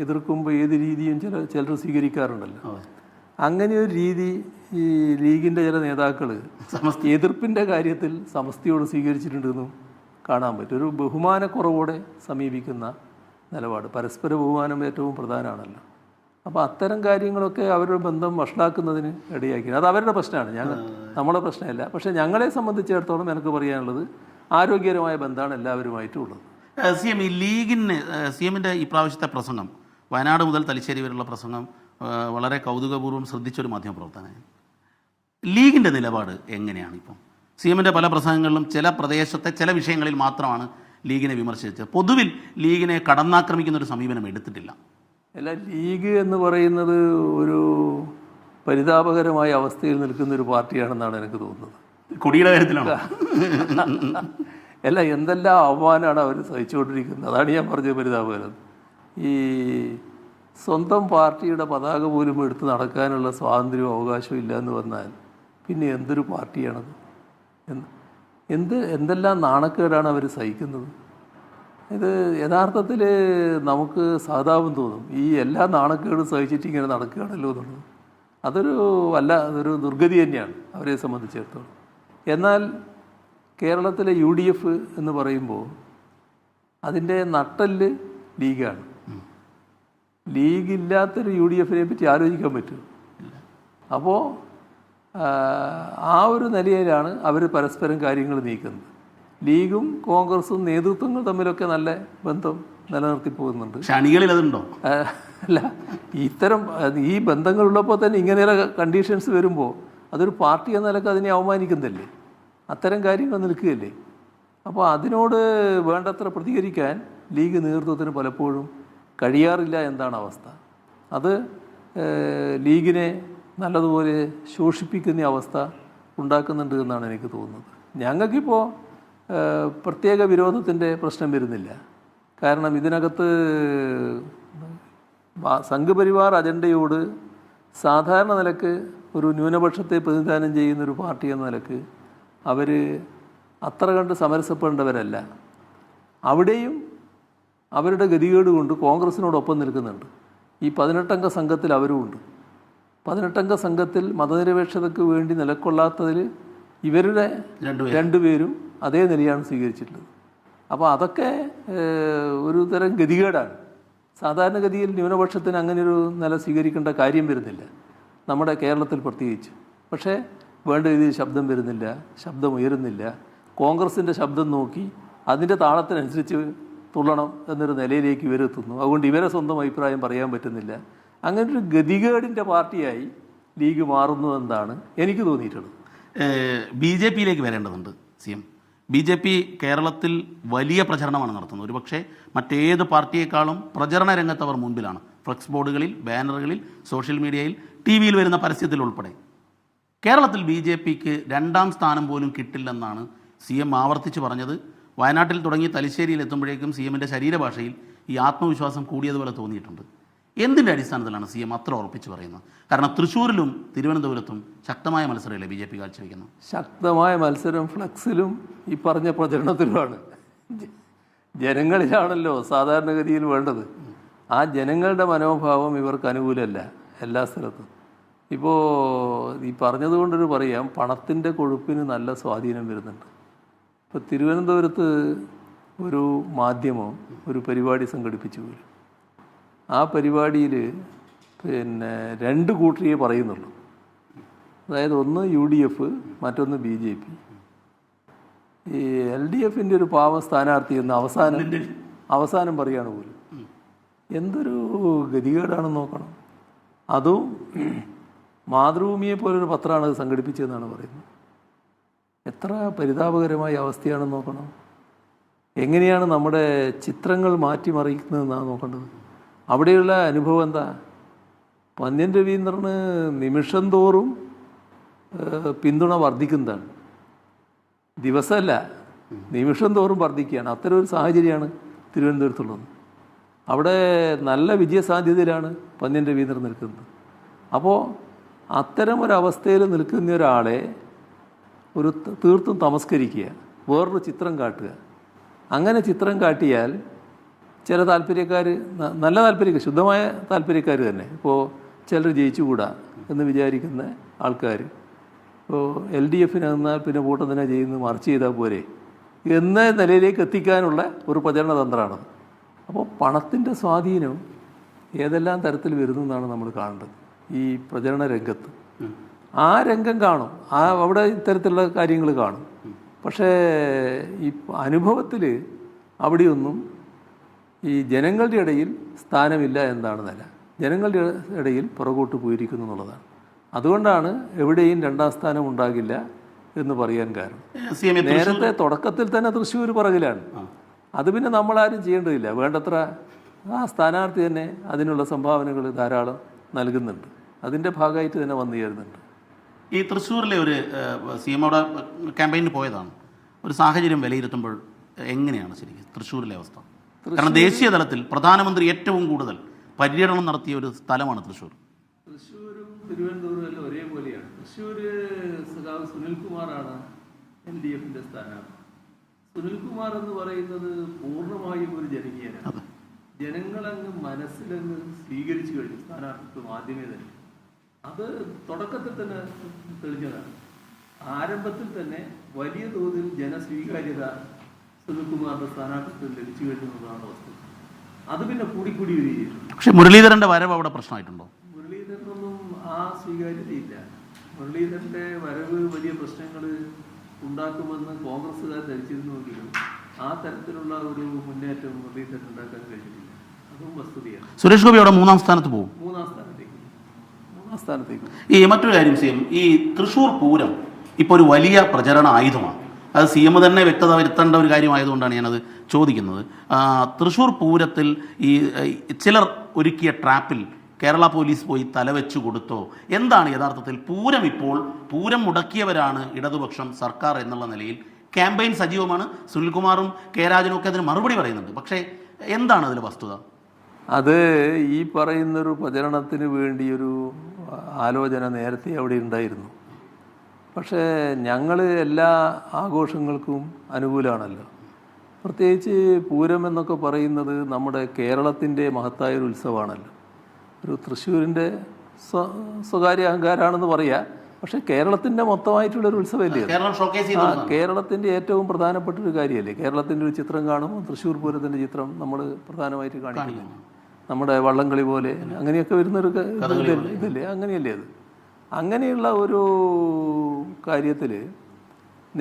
എതിർക്കുമ്പോൾ ഏത് രീതിയും ചിലർ സ്വീകരിക്കാറുണ്ടല്ലോ. അങ്ങനെയൊരു രീതി ഈ ലീഗിൻ്റെ ചില നേതാക്കൾ എതിർപ്പിൻ്റെ കാര്യത്തിൽ സമസ്തയോട് സ്വീകരിച്ചിട്ടുണ്ടെന്നും കാണാൻ പറ്റും. ഒരു ബഹുമാനക്കുറവോടെ സമീപിക്കുന്ന നിലപാട്. പരസ്പര ബഹുമാനം ഏറ്റവും പ്രധാനമാണല്ലോ. അപ്പോൾ അത്തരം കാര്യങ്ങളൊക്കെ അവരുടെ ബന്ധം വഷളാക്കുന്നതിന് ഇടയാക്കി. അത് അവരുടെ പ്രശ്നമാണ്, നമ്മളെ പ്രശ്നമല്ല. പക്ഷേ ഞങ്ങളെ സംബന്ധിച്ചിടത്തോളം എനിക്ക് പറയാനുള്ളത് ആരോഗ്യകരമായ ബന്ധമാണ് എല്ലാവരുമായിട്ടും ഉള്ളത്. CM ഈ ലീഗിന് CMൻ്റെ ഈ പ്രാവശ്യത്തെ പ്രസംഗം, വയനാട് മുതൽ തലശ്ശേരി വരെയുള്ള പ്രസംഗം വളരെ കൗതുകപൂർവ്വം ശ്രദ്ധിച്ചൊരു മാധ്യമപ്രവർത്തനമാണ്. ലീഗിൻ്റെ നിലപാട് എങ്ങനെയാണ് ഇപ്പം? CMൻ്റെ പല പ്രസംഗങ്ങളിലും ചില പ്രദേശത്തെ ചില വിഷയങ്ങളിൽ മാത്രമാണ് ലീഗിനെ വിമർശിച്ചത്. പൊതുവിൽ ലീഗിനെ കടന്നാക്രമിക്കുന്നൊരു സമീപനം എടുത്തിട്ടില്ല. അല്ല, ലീഗ് എന്ന് പറയുന്നത് ഒരു പരിതാപകരമായ അവസ്ഥയിൽ നിൽക്കുന്ന ഒരു പാർട്ടിയാണെന്നാണ് എനിക്ക് തോന്നുന്നത്. കൊടിയുടെ കാര്യത്തിലാണ്. അല്ല, എന്തെല്ലാം ആഹ്വാനമാണ് അവർ സഹിച്ചുകൊണ്ടിരിക്കുന്നത്. അതാണ് ഞാൻ പറഞ്ഞത് പരിതാപകരം. ഈ സ്വന്തം പാർട്ടിയുടെ പതാക പോലും എടുത്ത് നടക്കാനുള്ള സ്വാതന്ത്ര്യവും അവകാശവും ഇല്ല എന്ന് വന്നാൽ പിന്നെ എന്തൊരു പാർട്ടിയാണത്? എന്തെല്ലാം നാണക്കേടാണ് അവർ സഹിക്കുന്നത്. ഇത് യഥാർത്ഥത്തിൽ നമുക്ക് സഹതാപം തോന്നും. ഈ എല്ലാ നാണക്കേടും സഹിച്ചിട്ട് ഇങ്ങനെ നടക്കുകയാണല്ലോ എന്നുള്ളത്. അതൊരു ദുർഗതി തന്നെയാണ് അവരെ സംബന്ധിച്ചിടത്തോളം. എന്നാൽ കേരളത്തിലെ UDF എന്ന് പറയുമ്പോൾ അതിൻ്റെ നട്ടെല്ല് ലീഗാണ്. ലീഗില്ലാത്തൊരു UDFനെ പറ്റി ആലോചിക്കാൻ പറ്റും. അപ്പോൾ ആ ഒരു നിലയിലാണ് അവർ പരസ്പരം കാര്യങ്ങൾ നീക്കുന്നത്. ലീഗും കോൺഗ്രസും നേതൃത്വങ്ങൾ തമ്മിലൊക്കെ നല്ല ബന്ധം നിലനിർത്തി പോകുന്നുണ്ട്. ക്ഷണികളിൽ അതുണ്ടോ? അല്ല, ഈ ബന്ധങ്ങളുള്ളപ്പോൾ തന്നെ ഇങ്ങനെയുള്ള കണ്ടീഷൻസ് വരുമ്പോൾ അതൊരു പാർട്ടി എന്ന നിലക്ക് അതിനെ അവമാനിക്കുന്നതല്ലേ? അത്തരം കാര്യങ്ങൾ നിൽക്കുകയല്ലേ? അപ്പോൾ അതിനോട് വേണ്ടത്ര പ്രതികരിക്കാൻ ലീഗ് നേതൃത്വത്തിന് പലപ്പോഴും കഴിയാറില്ല എന്നാണ് അവസ്ഥ. അത് ലീഗിനെ നല്ലതുപോലെ ശോഷിപ്പിക്കുന്ന അവസ്ഥ ഉണ്ടാക്കുന്നുണ്ട് എന്നാണ് എനിക്ക് തോന്നുന്നത്. ഞങ്ങൾക്കിപ്പോൾ പ്രത്യേക വിരോധത്തിൻ്റെ പ്രശ്നം വരുന്നില്ല. കാരണം ഇതിനകത്ത് സംഘപരിവാർ അജണ്ടയോട് സാധാരണ നിലക്ക് ഒരു ന്യൂനപക്ഷത്തെ പ്രതിനിധാനം ചെയ്യുന്നൊരു പാർട്ടി എന്ന നിലക്ക് അവർ അത്ര കണ്ട് സമരസപ്പെടേണ്ടവരല്ല. അവിടെയും അവരുടെ ഗതികേട് കൊണ്ട് കോൺഗ്രസിനോടൊപ്പം നിൽക്കുന്നുണ്ട്. ഈ 18-അംഗ സംഘത്തിൽ അവരുമുണ്ട്. 18-അംഗ സംഘത്തിൽ മതനിരപേക്ഷതയ്ക്ക് വേണ്ടി നിലക്കൊള്ളാത്തതിൽ ഇവരുടെ രണ്ടുപേരും അതേ നിലയാണ് സ്വീകരിച്ചിട്ടുള്ളത്. അപ്പോൾ അതൊക്കെ ഒരു തരം ഗതികേടാണ്. സാധാരണഗതിയിൽ ന്യൂനപക്ഷത്തിന് അങ്ങനെയൊരു നില സ്വീകരിക്കേണ്ട കാര്യം വരുന്നില്ല, നമ്മുടെ കേരളത്തിൽ പ്രത്യേകിച്ച്. പക്ഷേ വേണ്ട രീതിയിൽ ശബ്ദം വരുന്നില്ല, ശബ്ദം ഉയരുന്നില്ല. കോൺഗ്രസിൻ്റെ ശബ്ദം നോക്കി അതിൻ്റെ താളത്തിനനുസരിച്ച് തുള്ളണം എന്നൊരു നിലയിലേക്ക് ഇവരെത്തുന്നു. അതുകൊണ്ട് ഇവരെ സ്വന്തം അഭിപ്രായം പറയാൻ പറ്റുന്നില്ല. അങ്ങനൊരു ഗതികേടിൻ്റെ പാർട്ടിയായി ലീഗ് മാറുന്നു എന്നാണ് എനിക്ക് തോന്നിയിട്ടുള്ളത്. BJP വരേണ്ടതുണ്ട് CM. BJP കേരളത്തിൽ വലിയ പ്രചരണമാണ് നടത്തുന്നത്. ഒരുപക്ഷെ മറ്റേത് പാർട്ടിയേക്കാളും പ്രചരണ രംഗത്ത് അവർ മുൻപിലാണ്. ഫ്ലക്സ് ബോർഡുകളിൽ, ബാനറുകളിൽ, സോഷ്യൽ മീഡിയയിൽ, TV വരുന്ന പരസ്യത്തിൽ ഉൾപ്പെടെ. കേരളത്തിൽ BJPക്ക് 2ാം സ്ഥാനം പോലും കിട്ടില്ലെന്നാണ് CM ആവർത്തിച്ച് പറഞ്ഞത്. വയനാട്ടിൽ തുടങ്ങി തലശ്ശേരിയിൽ എത്തുമ്പോഴേക്കും CMൻ്റെ ശരീരഭാഷയിൽ ഈ ആത്മവിശ്വാസം കൂടിയതുപോലെ തോന്നിയിട്ടുണ്ട്. എന്തിൻ്റെ അടിസ്ഥാനത്തിലാണ് CM അത്ര ഉറപ്പിച്ച് പറയുന്നത്? കാരണം തൃശ്ശൂരിലും തിരുവനന്തപുരത്തും ശക്തമായ മത്സരമല്ലേ BJP കാഴ്ചവെക്കുന്നത്? ശക്തമായ മത്സരം ഫ്ലക്സിലും ഈ പറഞ്ഞ പ്രചരണത്തിലുമാണ്. ജനങ്ങളിലാണല്ലോ സാധാരണഗതിയിൽ വേണ്ടത്. ആ ജനങ്ങളുടെ മനോഭാവം ഇവർക്ക് അനുകൂലമല്ല എല്ലാ സ്ഥലത്തും. ഇപ്പോൾ ഈ പറഞ്ഞതുകൊണ്ടൊരു പറയാം, പണത്തിൻ്റെ കൊഴുപ്പിന് നല്ല സ്വാധീനം വരുന്നുണ്ട്. ഇപ്പോൾ തിരുവനന്തപുരത്ത് ഒരു മാധ്യമം ഒരു പരിപാടി സംഘടിപ്പിച്ചു പോലും. ആ പരിപാടിയിൽ പിന്നെ 2 കൂട്ടരിയെ പറയുന്നുള്ളൂ. അതായത് ഒന്ന് UDF, മറ്റൊന്ന് BJP. ഈ LDFൻ്റെ ഒരു പാവ സ്ഥാനാർത്ഥി എന്ന് അവസാനം പറയുകയാണ് പോലും. എന്തൊരു ഗതികേടാണെന്ന് നോക്കണം. അതും മാതൃഭൂമിയെ പോലൊരു പത്രമാണ് അത് സംഘടിപ്പിച്ചതെന്നാണ് പറയുന്നത്. എത്ര പരിതാപകരമായ അവസ്ഥയാണെന്ന് നോക്കണം. എങ്ങനെയാണ് നമ്മുടെ ചിത്രങ്ങൾ മാറ്റിമറിക്കുന്നതെന്നാണ് നോക്കേണ്ടത്. അവിടെയുള്ള അനുഭവം എന്താ? പന്ന്യൻ രവീന്ദ്രന് നിമിഷം തോറും പിന്തുണ വർദ്ധിക്കുന്നതാണ്. ദിവസമല്ല, നിമിഷം തോറും വർദ്ധിക്കുകയാണ്. അത്തരം ഒരു സാഹചര്യമാണ് തിരുവനന്തപുരത്തുള്ളത്. അവിടെ നല്ല വിജയസാധ്യതയിലാണ് പന്ന്യൻ രവീന്ദ്രൻ നിൽക്കുന്നത്. അപ്പോൾ അത്തരം ഒരവസ്ഥയിൽ നിൽക്കുന്ന ഒരാളെ തീർത്തും തമസ്കരിക്കുക, വേറൊരു ചിത്രം കാട്ടുക. അങ്ങനെ ചിത്രം കാട്ടിയാൽ ചില താല്പര്യക്കാർ, നല്ല താല്പര്യക്കാർ, ശുദ്ധമായ താല്പര്യക്കാർ തന്നെ, ഇപ്പോൾ ചിലർ ജയിച്ചുകൂടാ എന്ന് വിചാരിക്കുന്ന ആൾക്കാർ, ഇപ്പോൾ LDFന് എന്നാൽ പിന്നെ വോട്ട് തന്നെ ചെയ്യുന്നത്, മറിച്ച് ചെയ്താൽ പോരെ എന്ന നിലയിലേക്ക് എത്തിക്കാനുള്ള ഒരു പ്രചരണ തന്ത്രമാണത്. അപ്പോൾ പണത്തിൻ്റെ സ്വാധീനം ഏതെല്ലാം തരത്തിൽ വരുന്നു എന്നാണ് നമ്മൾ കാണേണ്ടത് ഈ പ്രചരണ രംഗത്ത്. ആ രംഗം കാണും, അവിടെ ഇത്തരത്തിലുള്ള കാര്യങ്ങൾ കാണും. പക്ഷേ ഈ അനുഭവത്തിൽ അവിടെയൊന്നും ഈ ജനങ്ങളുടെ ഇടയിൽ സ്ഥാനമില്ല എന്നാണ് നില. ജനങ്ങളുടെ ഇടയിൽ പുറകോട്ട് പോയിരിക്കുന്നു എന്നുള്ളതാണ്. അതുകൊണ്ടാണ് എവിടെയും 2ാം സ്ഥാനം ഉണ്ടാകില്ല എന്ന് പറയാൻ കാരണം. നേരത്തെ തുടക്കത്തിൽ തന്നെ തൃശ്ശൂർ പുറകിലാണ്. അത് പിന്നെ നമ്മളാരും ചെയ്യേണ്ടതില്ല. വേണ്ടത്ര ആ സ്ഥാനാർത്ഥി തന്നെ അതിനുള്ള സംഭാവനകൾ ധാരാളം നൽകുന്നുണ്ട്. അതിൻ്റെ ഭാഗമായിട്ട് തന്നെ വന്നു ചേരുന്നുണ്ട്. ഈ തൃശ്ശൂരിലെ ഒരു CM അവിടെ ക്യാമ്പയിന് പോയതാണ്. ഒരു സാഹചര്യം വിലയിരുത്തുമ്പോൾ എങ്ങനെയാണ് ശരിക്കും തൃശ്ശൂരിലെ അവസ്ഥ? കാരണം ദേശീയ തലത്തിൽ പ്രധാനമന്ത്രി ഏറ്റവും കൂടുതൽ പര്യടനം നടത്തിയ ഒരു സ്ഥലമാണ് തൃശ്ശൂർ. തൃശ്ശൂരും തിരുവനന്തപുരം എല്ലാം ഒരേപോലെയാണ്. തൃശ്ശൂർ സഖാവ് സുനിൽകുമാറാണ് LDFൻ്റെ സ്ഥാനാർത്ഥി. സുനിൽകുമാർ എന്ന് പറയുന്നത് പൂർണ്ണമായും ഒരു ജനകീയനാണ്. ജനങ്ങളങ്ങ് മനസ്സിലങ്ങ് സ്വീകരിച്ചു കഴിഞ്ഞു സ്ഥാനാർത്ഥിത്വം ആദ്യമേ തന്നെ. അത് തുടക്കത്തിൽ തന്നെ തെളിഞ്ഞതാണ്. ആരംഭത്തിൽ തന്നെ വലിയ തോതിൽ ജനസ്വീകാര്യത സുനിൽകുമാറിന്റെ സ്ഥാനാർത്ഥിത്വം ലഭിച്ചു കഴിഞ്ഞതാണ് വസ്തു. അത് പിന്നെ കൂടിക്കൂടി വരികയാണ്. പക്ഷെ മുരളീധരന്റെ വരവ് അവിടെ പ്രശ്നമായിട്ടുണ്ടോ? മുരളീധരനൊന്നും ആ സ്വീകാര്യതയില്ല. മുരളീധരന്റെ വരവ് വലിയ പ്രശ്നങ്ങൾ ഉണ്ടാക്കുമെന്ന് കോൺഗ്രസ്സുകാർ ധരിച്ചിരുന്നുവെങ്കിലും ആ തരത്തിലുള്ള ഒരു മുന്നേറ്റം മുരളീധരൻ ഉണ്ടാക്കാൻ കഴിഞ്ഞിട്ടില്ല. അതും വസ്തുതയാണ്. സുരേഷ് ഗോപി അവിടെ 3ാം സ്ഥാനത്ത് പോകും. 3ാം സ്ഥാനത്തേക്ക്. ഈ മറ്റൊരു കാര്യം CM, ഈ തൃശ്ശൂർ പൂരം ഇപ്പോൾ ഒരു വലിയ പ്രചരണ ആയുധമാണ്. അത് CM തന്നെ വ്യക്തത വരുത്തേണ്ട ഒരു കാര്യമായതുകൊണ്ടാണ് ഞാനത് ചോദിക്കുന്നത്. തൃശ്ശൂർ പൂരത്തിൽ ഈ ചിലർ ഒരുക്കിയ ട്രാപ്പിൽ കേരള പോലീസ് പോയി തലവെച്ചു കൊടുത്തോ? എന്താണ് യഥാർത്ഥത്തിൽ പൂരം? ഇപ്പോൾ പൂരം മുടക്കിയവരാണ് ഇടതുപക്ഷം, സർക്കാർ എന്നുള്ള നിലയിൽ ക്യാമ്പയിൻ സജീവമാണ്. സുനിൽകുമാറും K രാജനും ഒക്കെ അതിന് മറുപടി പറയുന്നുണ്ട്. പക്ഷേ എന്താണ് അതിൽ വസ്തുത? അത് ഈ പറയുന്നൊരു പ്രചരണത്തിന് വേണ്ടിയൊരു ആലോചന നേരത്തെ അവിടെ ഉണ്ടായിരുന്നു. പക്ഷേ ഞങ്ങൾ എല്ലാ ആഘോഷങ്ങൾക്കും അനുകൂലമാണല്ലോ. പ്രത്യേകിച്ച് പൂരം എന്നൊക്കെ പറയുന്നത് നമ്മുടെ കേരളത്തിൻ്റെ മഹത്തായൊരു ഉത്സവമാണല്ലോ. ഒരു തൃശ്ശൂരിൻ്റെ സ്വകാര്യ അഹങ്കാരമാണെന്ന് പറയാം. പക്ഷേ കേരളത്തിൻ്റെ മൊത്തമായിട്ടുള്ളൊരു ഉത്സവമല്ലേ? കേരളത്തിൻ്റെ ഏറ്റവും പ്രധാനപ്പെട്ടൊരു കാര്യമല്ലേ? കേരളത്തിൻ്റെ ഒരു ചിത്രം കാണുമ്പോൾ തൃശ്ശൂർ പൂരത്തിൻ്റെ ചിത്രം നമ്മൾ പ്രധാനമായിട്ട് കാണിക്കുന്നു. നമ്മുടെ വള്ളംകളി പോലെ അങ്ങനെയൊക്കെ വരുന്നൊരു ഇതല്ലേ? അങ്ങനെയല്ലേ അത്? അങ്ങനെയുള്ള ഒരു കാര്യത്തിൽ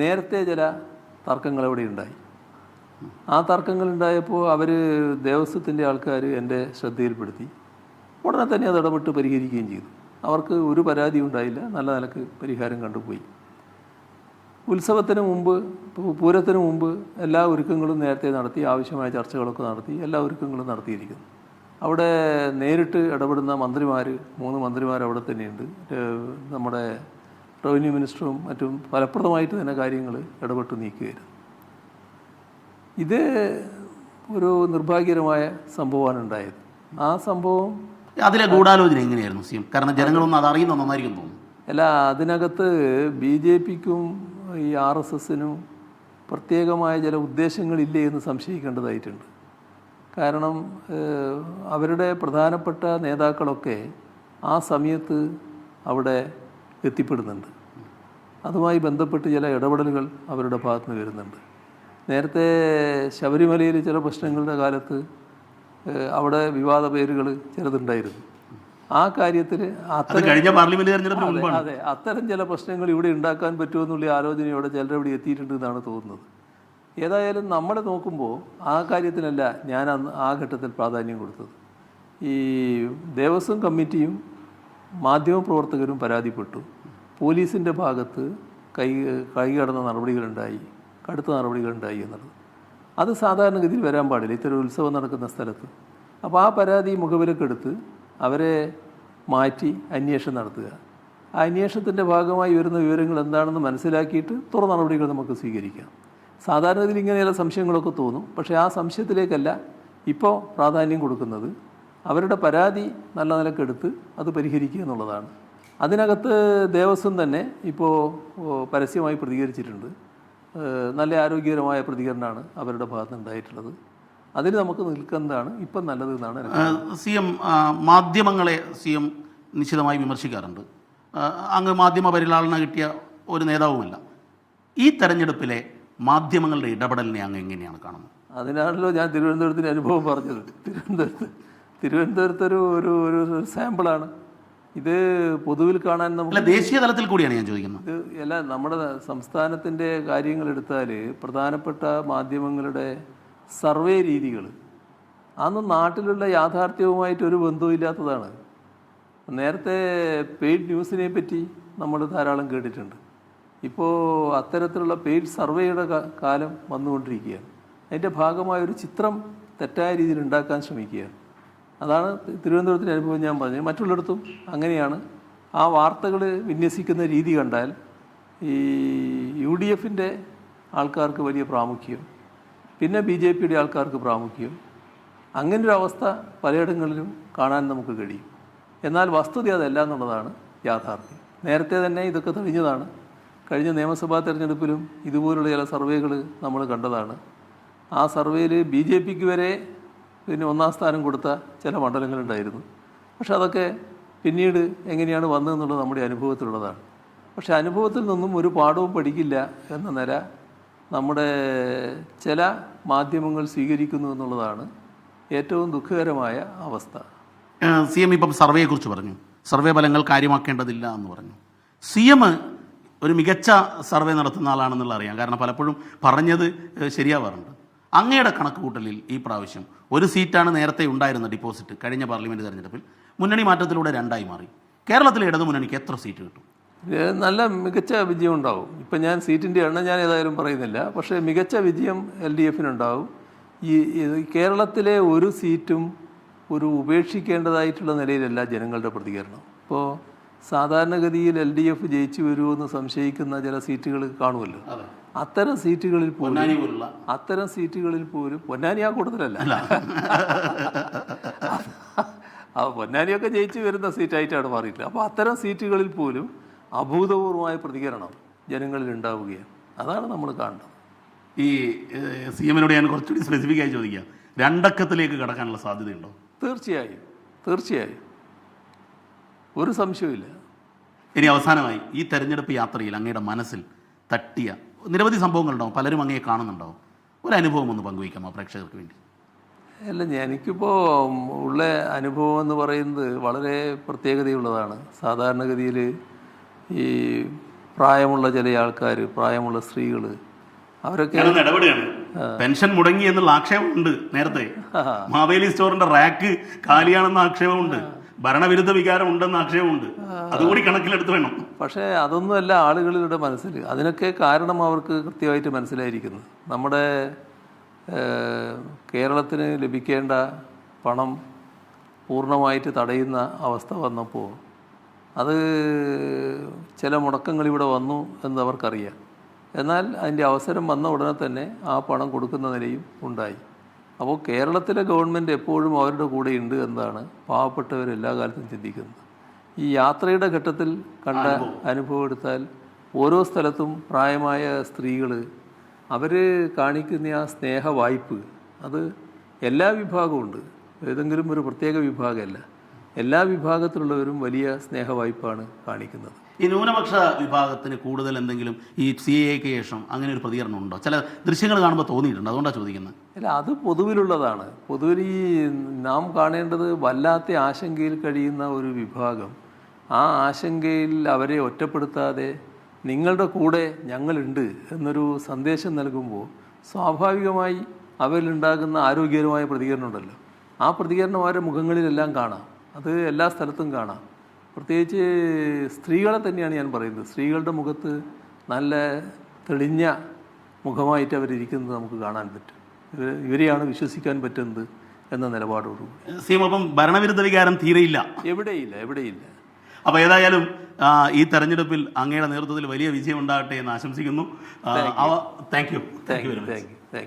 നേരത്തെ ചില തർക്കങ്ങൾ അവിടെ ഉണ്ടായി. ആ തർക്കങ്ങളുണ്ടായപ്പോൾ അവർ ദേവസ്വത്തിൻ്റെ ആൾക്കാർ എൻ്റെ ശ്രദ്ധയിൽപ്പെടുത്തി. ഉടനെ തന്നെ അത് ഇടപെട്ട് പരിഹരിക്കുകയും ചെയ്തു. അവർക്ക് ഒരു പരാതിയും ഉണ്ടായില്ല, നല്ല നിലക്ക് പരിഹാരം കണ്ടുപോയി. ഉത്സവത്തിന് മുമ്പ്, പൂരത്തിന് മുമ്പ് എല്ലാ ഒരുക്കങ്ങളും നേരത്തെ നടത്തി, ആവശ്യമായ ചർച്ചകളൊക്കെ നടത്തി, എല്ലാ ഒരുക്കങ്ങളും നടത്തിയിരിക്കുന്നു. അവിടെ നേരിട്ട് ഇടപെടുന്ന മന്ത്രിമാർ, 3 മന്ത്രിമാർ അവിടെ തന്നെയുണ്ട്. നമ്മുടെ റവന്യൂ മിനിസ്റ്ററും മറ്റും ഫലപ്രദമായിട്ട് തന്നെ കാര്യങ്ങൾ ഇടപെട്ട് നീക്കുകയായിരുന്നു. ഇത് ഒരു നിർഭാഗ്യകരമായ സംഭവമാണ് ഉണ്ടായത്. ആ സംഭവം അതിലെ ഗൂഢാലോചന എങ്ങനെയായിരുന്നു സി എം? കാരണം ജനങ്ങളൊന്നും അത് അറിയുന്ന നന്നായിരിക്കും തോന്നുന്നു. അല്ല, അതിനകത്ത് BJPക്കും ഈ RSSനും പ്രത്യേകമായ ചില ഉദ്ദേശങ്ങളില്ലേ എന്ന് സംശയിക്കേണ്ടതായിട്ടുണ്ട്. കാരണം അവരുടെ പ്രധാനപ്പെട്ട നേതാക്കളൊക്കെ ആ സമയത്ത് അവിടെ എത്തിപ്പെടുന്നുണ്ട്. അതുമായി ബന്ധപ്പെട്ട് ചില ഇടപെടലുകൾ അവരുടെ ഭാഗത്ത് നിന്ന് വരുന്നുണ്ട്. നേരത്തെ ശബരിമലയിൽ ചില പ്രശ്നങ്ങളുടെ കാലത്ത് അവിടെ വിവാദ പേരുകൾ ചിലതുണ്ടായിരുന്നു. ആ കാര്യത്തിൽ കഴിഞ്ഞ പാർലമെന്റ് തെരഞ്ഞെടുപ്പിന് മുൻപാണ്. അതെ, അത്തരം ചില പ്രശ്നങ്ങൾ ഇവിടെ ഉണ്ടാക്കാൻ പറ്റുമെന്നുള്ള ആലോചനയോടെ ചിലരവിടെ എത്തിയിട്ടുണ്ട് എന്നാണ് തോന്നുന്നത്. ഏതായാലും നമ്മൾ നോക്കുമ്പോൾ ആ കാര്യത്തിനല്ല ഞാൻ അന്ന് ആ ഘട്ടത്തിൽ പ്രാധാന്യം കൊടുത്തത്. ഈ ദേവസ്വം കമ്മിറ്റിയും മാധ്യമപ്രവർത്തകരും പരാതിപ്പെട്ടു. പോലീസിൻ്റെ ഭാഗത്ത് കൈകടന്ന നടപടികളുണ്ടായി, കടുത്ത നടപടികളുണ്ടായി എന്നുള്ളത്. അത് സാധാരണഗതിയിൽ വരാൻ പാടില്ല ഇത്തരം ഉത്സവം നടക്കുന്ന സ്ഥലത്ത്. അപ്പോൾ ആ പരാതി മുഖവിലക്കെടുത്ത് അവരെ മാറ്റി അന്വേഷണം നടത്തുക. ആ അന്വേഷണത്തിൻ്റെ ഭാഗമായി വരുന്ന വിവരങ്ങൾ എന്താണെന്ന് മനസ്സിലാക്കിയിട്ട് തുറ നടപടികൾ നമുക്ക് സ്വീകരിക്കാം. സാധാരണഗതിയിൽ ഇങ്ങനെയുള്ള സംശയങ്ങളൊക്കെ തോന്നും. പക്ഷേ ആ സംശയത്തിലേക്കല്ല ഇപ്പോൾ പ്രാധാന്യം കൊടുക്കുന്നത്. അവരുടെ പരാതി നല്ല നിലക്കെടുത്ത് അത് പരിഹരിക്കുക എന്നുള്ളതാണ്. അതിനകത്ത് ദേവസ്വം തന്നെ ഇപ്പോൾ പരസ്യമായി പ്രതികരിച്ചിട്ടുണ്ട്. നല്ല ആരോഗ്യകരമായ പ്രതികരണമാണ് അവരുടെ ഭാഗത്ത് ഉണ്ടായിട്ടുള്ളത്. അതിന് നമുക്ക് നിൽക്കുന്നതാണ് ഇപ്പം നല്ലത് എന്നാണ്. സി എം മാധ്യമങ്ങളെ നിശ്ചിതമായി വിമർശിക്കാറുണ്ട്. അങ്ങ് മാധ്യമ പരിലാളന കിട്ടിയ ഒരു നേതാവുമല്ല. ഈ തെരഞ്ഞെടുപ്പിലെ മാധ്യമങ്ങളുടെ ഇടപെടലിനെ അങ്ങ് എങ്ങനെയാണ് കാണുന്നത്? അതിനാണല്ലോ ഞാൻ തിരുവനന്തപുരത്തിൻ്റെ അനുഭവം പറഞ്ഞത്. തിരുവനന്തപുരത്ത് ഒരു സാമ്പിളാണ് ഇത്. പൊതുവിൽ കാണാൻ നമുക്ക് ദേശീയ തലത്തിൽ കൂടിയാണ് ഞാൻ ചോദിക്കുന്നത്. അല്ല, നമ്മുടെ സംസ്ഥാനത്തിൻ്റെ കാര്യങ്ങളെടുത്താൽ പ്രധാനപ്പെട്ട മാധ്യമങ്ങളുടെ സർവേ രീതികൾ അന്ന് നാട്ടിലുള്ള യാഥാർത്ഥ്യവുമായിട്ട് ഒരു ബന്ധവുമില്ലാത്തതാണ്. നേരത്തെ പെയ്ഡ് ന്യൂസിനെ പറ്റി നമ്മൾ ധാരാളം കേട്ടിട്ടുണ്ട്. ഇപ്പോൾ അത്തരത്തിലുള്ള പെയ്ഡ് സർവേയുടെ കാലം വന്നുകൊണ്ടിരിക്കുകയാണ്. അതിൻ്റെ ഭാഗമായൊരു ചിത്രം തെറ്റായ രീതിയിൽ ഉണ്ടാക്കാൻ ശ്രമിക്കുകയാണ്. അതാണ് തിരുവനന്തപുരത്തിൻ്റെ അനുഭവം ഞാൻ പറഞ്ഞത്. മറ്റുള്ളിടത്തും അങ്ങനെയാണ്. ആ വാർത്തകൾ വിന്യസിക്കുന്ന രീതി കണ്ടാൽ ഈ UDFൻ്റെ ആൾക്കാർക്ക് വലിയ പ്രാമുഖ്യം, പിന്നെ BJPയുടെ ആൾക്കാർക്ക് പ്രാമുഖ്യം, അങ്ങനൊരു അവസ്ഥ പലയിടങ്ങളിലും കാണാൻ നമുക്ക് കഴിയും. എന്നാൽ വസ്തുത അതല്ല എന്നുള്ളതാണ് യാഥാർത്ഥ്യം. നേരത്തെ തന്നെ ഇതൊക്കെ തെളിഞ്ഞതാണ്. കഴിഞ്ഞ നിയമസഭാ തെരഞ്ഞെടുപ്പിലും ഇതുപോലുള്ള ചില സർവേകൾ നമ്മൾ കണ്ടതാണ്. ആ സർവേയിൽ BJPക്ക് വരെ പിന്നെ 1-ാം സ്ഥാനം കൊടുത്ത ചില മണ്ഡലങ്ങളുണ്ടായിരുന്നു. പക്ഷെ അതൊക്കെ പിന്നീട് എങ്ങനെയാണ് വന്നതെന്നുള്ളത് നമ്മുടെ അനുഭവത്തിലുള്ളതാണ്. പക്ഷെ അനുഭവത്തിൽ നിന്നും ഒരു പാഠവും പഠിക്കില്ല എന്ന നില നമ്മുടെ ചില മാധ്യമങ്ങൾ സ്വീകരിക്കുന്നു എന്നുള്ളതാണ് ഏറ്റവും ദുഃഖകരമായ അവസ്ഥ. CM ഇപ്പം സർവേയെക്കുറിച്ച് പറഞ്ഞു. സർവേ ഫലങ്ങൾ കാര്യമാക്കേണ്ടതില്ല എന്ന് പറഞ്ഞു. CM ഒരു മികച്ച സർവേ നടത്തുന്ന ആളാണെന്നുള്ള അറിയാം. കാരണം പലപ്പോഴും പറഞ്ഞത് ശരിയാവാറുണ്ട്. അങ്ങയുടെ കണക്ക് കൂട്ടലിൽ ഈ പ്രാവശ്യം 1 സീറ്റാണ് നേരത്തെ ഉണ്ടായിരുന്ന ഡിപ്പോസിറ്റ് കഴിഞ്ഞ പാർലമെൻറ്റ് തെരഞ്ഞെടുപ്പിൽ. മുന്നണി മാറ്റത്തിലൂടെ 2ആയി മാറി. കേരളത്തിലെ ഇടതു മുന്നണിക്ക് എത്ര സീറ്റ് കിട്ടും? നല്ല മികച്ച വിജയം ഉണ്ടാവും. ഇപ്പം ഞാൻ സീറ്റിൻ്റെ എണ്ണം ഞാൻ ഏതായാലും പറയുന്നില്ല. പക്ഷേ മികച്ച വിജയം LDFനുണ്ടാവും. ഈ കേരളത്തിലെ ഒരു സീറ്റും ഒരു ഉപേക്ഷിക്കേണ്ടതായിട്ടുള്ള നിലയിലല്ല ജനങ്ങളുടെ പ്രതികരണം. ഇപ്പോൾ സാധാരണഗതിയിൽ LDF ജയിച്ചു വരുമെന്ന് സംശയിക്കുന്ന ചില സീറ്റുകൾ കാണുമല്ലോ. അത്തരം സീറ്റുകളിൽ പോലും പൊന്നാനി ആ കൂടുതലല്ല. പൊന്നാനിയൊക്കെ ജയിച്ചു വരുന്ന സീറ്റായിട്ടാണ് മാറിയിട്ടില്ല. അപ്പോൾ അത്തരം സീറ്റുകളിൽ പോലും അഭൂതപൂർവമായ പ്രതികരണം ജനങ്ങളിൽ ഉണ്ടാവുകയാണ്. അതാണ് നമ്മൾ കാണുന്നത്. ഈ CMനോട് ഞാൻ കുറച്ചുകൂടി സ്പെസിഫിക് ആയി ചോദിക്കാം, 2 അക്കത്തിലേക്ക് കടക്കാനുള്ള സാധ്യതയുണ്ടോ? തീർച്ചയായും ഒരു സംശയവുമില്ല. ഇനി അവസാനമായി ഈ തെരഞ്ഞെടുപ്പ് യാത്രയിൽ അങ്ങയുടെ മനസ്സിൽ തട്ടിയ നിരവധി സംഭവങ്ങളുണ്ടാവും, പലരും അങ്ങയെ കാണുന്നുണ്ടാവും. ഒരനുഭവം ഒന്ന് പങ്കുവയ്ക്കാമോ പ്രേക്ഷകർക്ക് വേണ്ടി? അല്ല, എനിക്കിപ്പോൾ ഉള്ള അനുഭവം എന്ന് പറയുന്നത് വളരെ പ്രത്യേകതയുള്ളതാണ്. സാധാരണഗതിയിൽ ഈ പ്രായമുള്ള ചില ആൾക്കാർ, പ്രായമുള്ള സ്ത്രീകൾ, അവരൊക്കെ ഇടപെടുകയാണ്. പെൻഷൻ മുടങ്ങി എന്നുള്ള ആക്ഷേപമുണ്ട്. നേരത്തെ മാവേലി സ്റ്റോറിന്റെ റാക്ക് കാലിയാണെന്ന ആക്ഷേപമുണ്ട്. ഭരണവിരുദ്ധ വികാരം ഉണ്ടെന്ന് ആക്ഷേപമുണ്ട്, അതുകൂടി കണക്കിലെടുത്ത് വേണം. പക്ഷേ അതൊന്നുമല്ല ആളുകളുടെ മനസ്സിൽ. അതിനൊക്കെ കാരണം അവർക്ക് കൃത്യമായിട്ട് മനസ്സിലായിരിക്കുന്നു. നമ്മുടെ കേരളത്തിന് ലഭിക്കേണ്ട പണം പൂർണ്ണമായിട്ട് തടയുന്ന അവസ്ഥ വന്നപ്പോൾ അത് ചില മുടക്കങ്ങൾ ഇവിടെ വന്നു എന്നവർക്കറിയാം. എന്നാൽ അതിൻ്റെ അവസരം വന്ന ഉടനെ തന്നെ ആ പണം കൊടുക്കുന്ന നിലയും ഉണ്ടായി. അപ്പോൾ കേരളത്തിലെ ഗവൺമെൻറ് എപ്പോഴും അവരുടെ കൂടെയുണ്ട് എന്നാണ് പാവപ്പെട്ടവരെല്ലാ കാലത്തും ചിന്തിക്കുന്നത്. ഈ യാത്രയുടെ ഘട്ടത്തിൽ കണ്ട അനുഭവം എടുത്താൽ ഓരോ സ്ഥലത്തും പ്രായമായ സ്ത്രീകൾ അവർ കാണിക്കുന്ന ആ സ്നേഹ വായ്പ് അത് എല്ലാ വിഭാഗവും ഉണ്ട്, ഏതെങ്കിലും ഒരു പ്രത്യേക വിഭാഗമല്ല. എല്ലാ വിഭാഗത്തിലുള്ളവരും വലിയ സ്നേഹ വായ്പാണ് കാണിക്കുന്നത്. ഈ ന്യൂനപക്ഷ വിഭാഗത്തിന് കൂടുതൽ എന്തെങ്കിലും ഈ CAA-ക്ക് ശേഷം അങ്ങനെ ഒരു പ്രതികരണം ഉണ്ടോ? ചില ദൃശ്യങ്ങൾ കാണുമ്പോൾ തോന്നിയിട്ടുണ്ട്, അതുകൊണ്ടാണ് ചോദിക്കുന്നത്. അല്ല, അത് പൊതുവിലുള്ളതാണ്. പൊതുവിൽ ഈ നാം കാണേണ്ടത് വല്ലാത്ത ആശങ്കയിൽ കഴിയുന്ന ഒരു വിഭാഗം, ആ ആശങ്കയിൽ അവരെ ഒറ്റപ്പെടുത്താതെ നിങ്ങളുടെ കൂടെ ഞങ്ങളുണ്ട് എന്നൊരു സന്ദേശം നൽകുമ്പോൾ സ്വാഭാവികമായി അവരിലുണ്ടാകുന്ന ആരോഗ്യകരമായ പ്രതികരണം ഉണ്ടല്ലോ. ആ പ്രതികരണം അവരുടെ മുഖങ്ങളിലെല്ലാം കാണാം, അത് എല്ലാ സ്ഥലത്തും കാണാം. പ്രത്യേകിച്ച് സ്ത്രീകളെ തന്നെയാണ് ഞാൻ പറയുന്നത്. സ്ത്രീകളുടെ മുഖത്ത് നല്ല തെളിഞ്ഞ മുഖമായിട്ട് അവരിയ്ക്കുന്നത് നമുക്ക് കാണാൻ പറ്റും. ഇവരെയാണ് വിശ്വസിക്കാൻ പറ്റുന്നത് എന്ന നിലപാടോടുകൂടി. അപ്പം ഭരണവിരുദ്ധ വികാരം തീരെയില്ല, എവിടെയില്ല. അപ്പോൾ ഏതായാലും ഈ തെരഞ്ഞെടുപ്പിൽ അങ്ങയുടെ നേതൃത്വത്തിൽ വലിയ വിജയം ഉണ്ടാകട്ടെ എന്ന് ആശംസിക്കുന്നു. Thank you very much.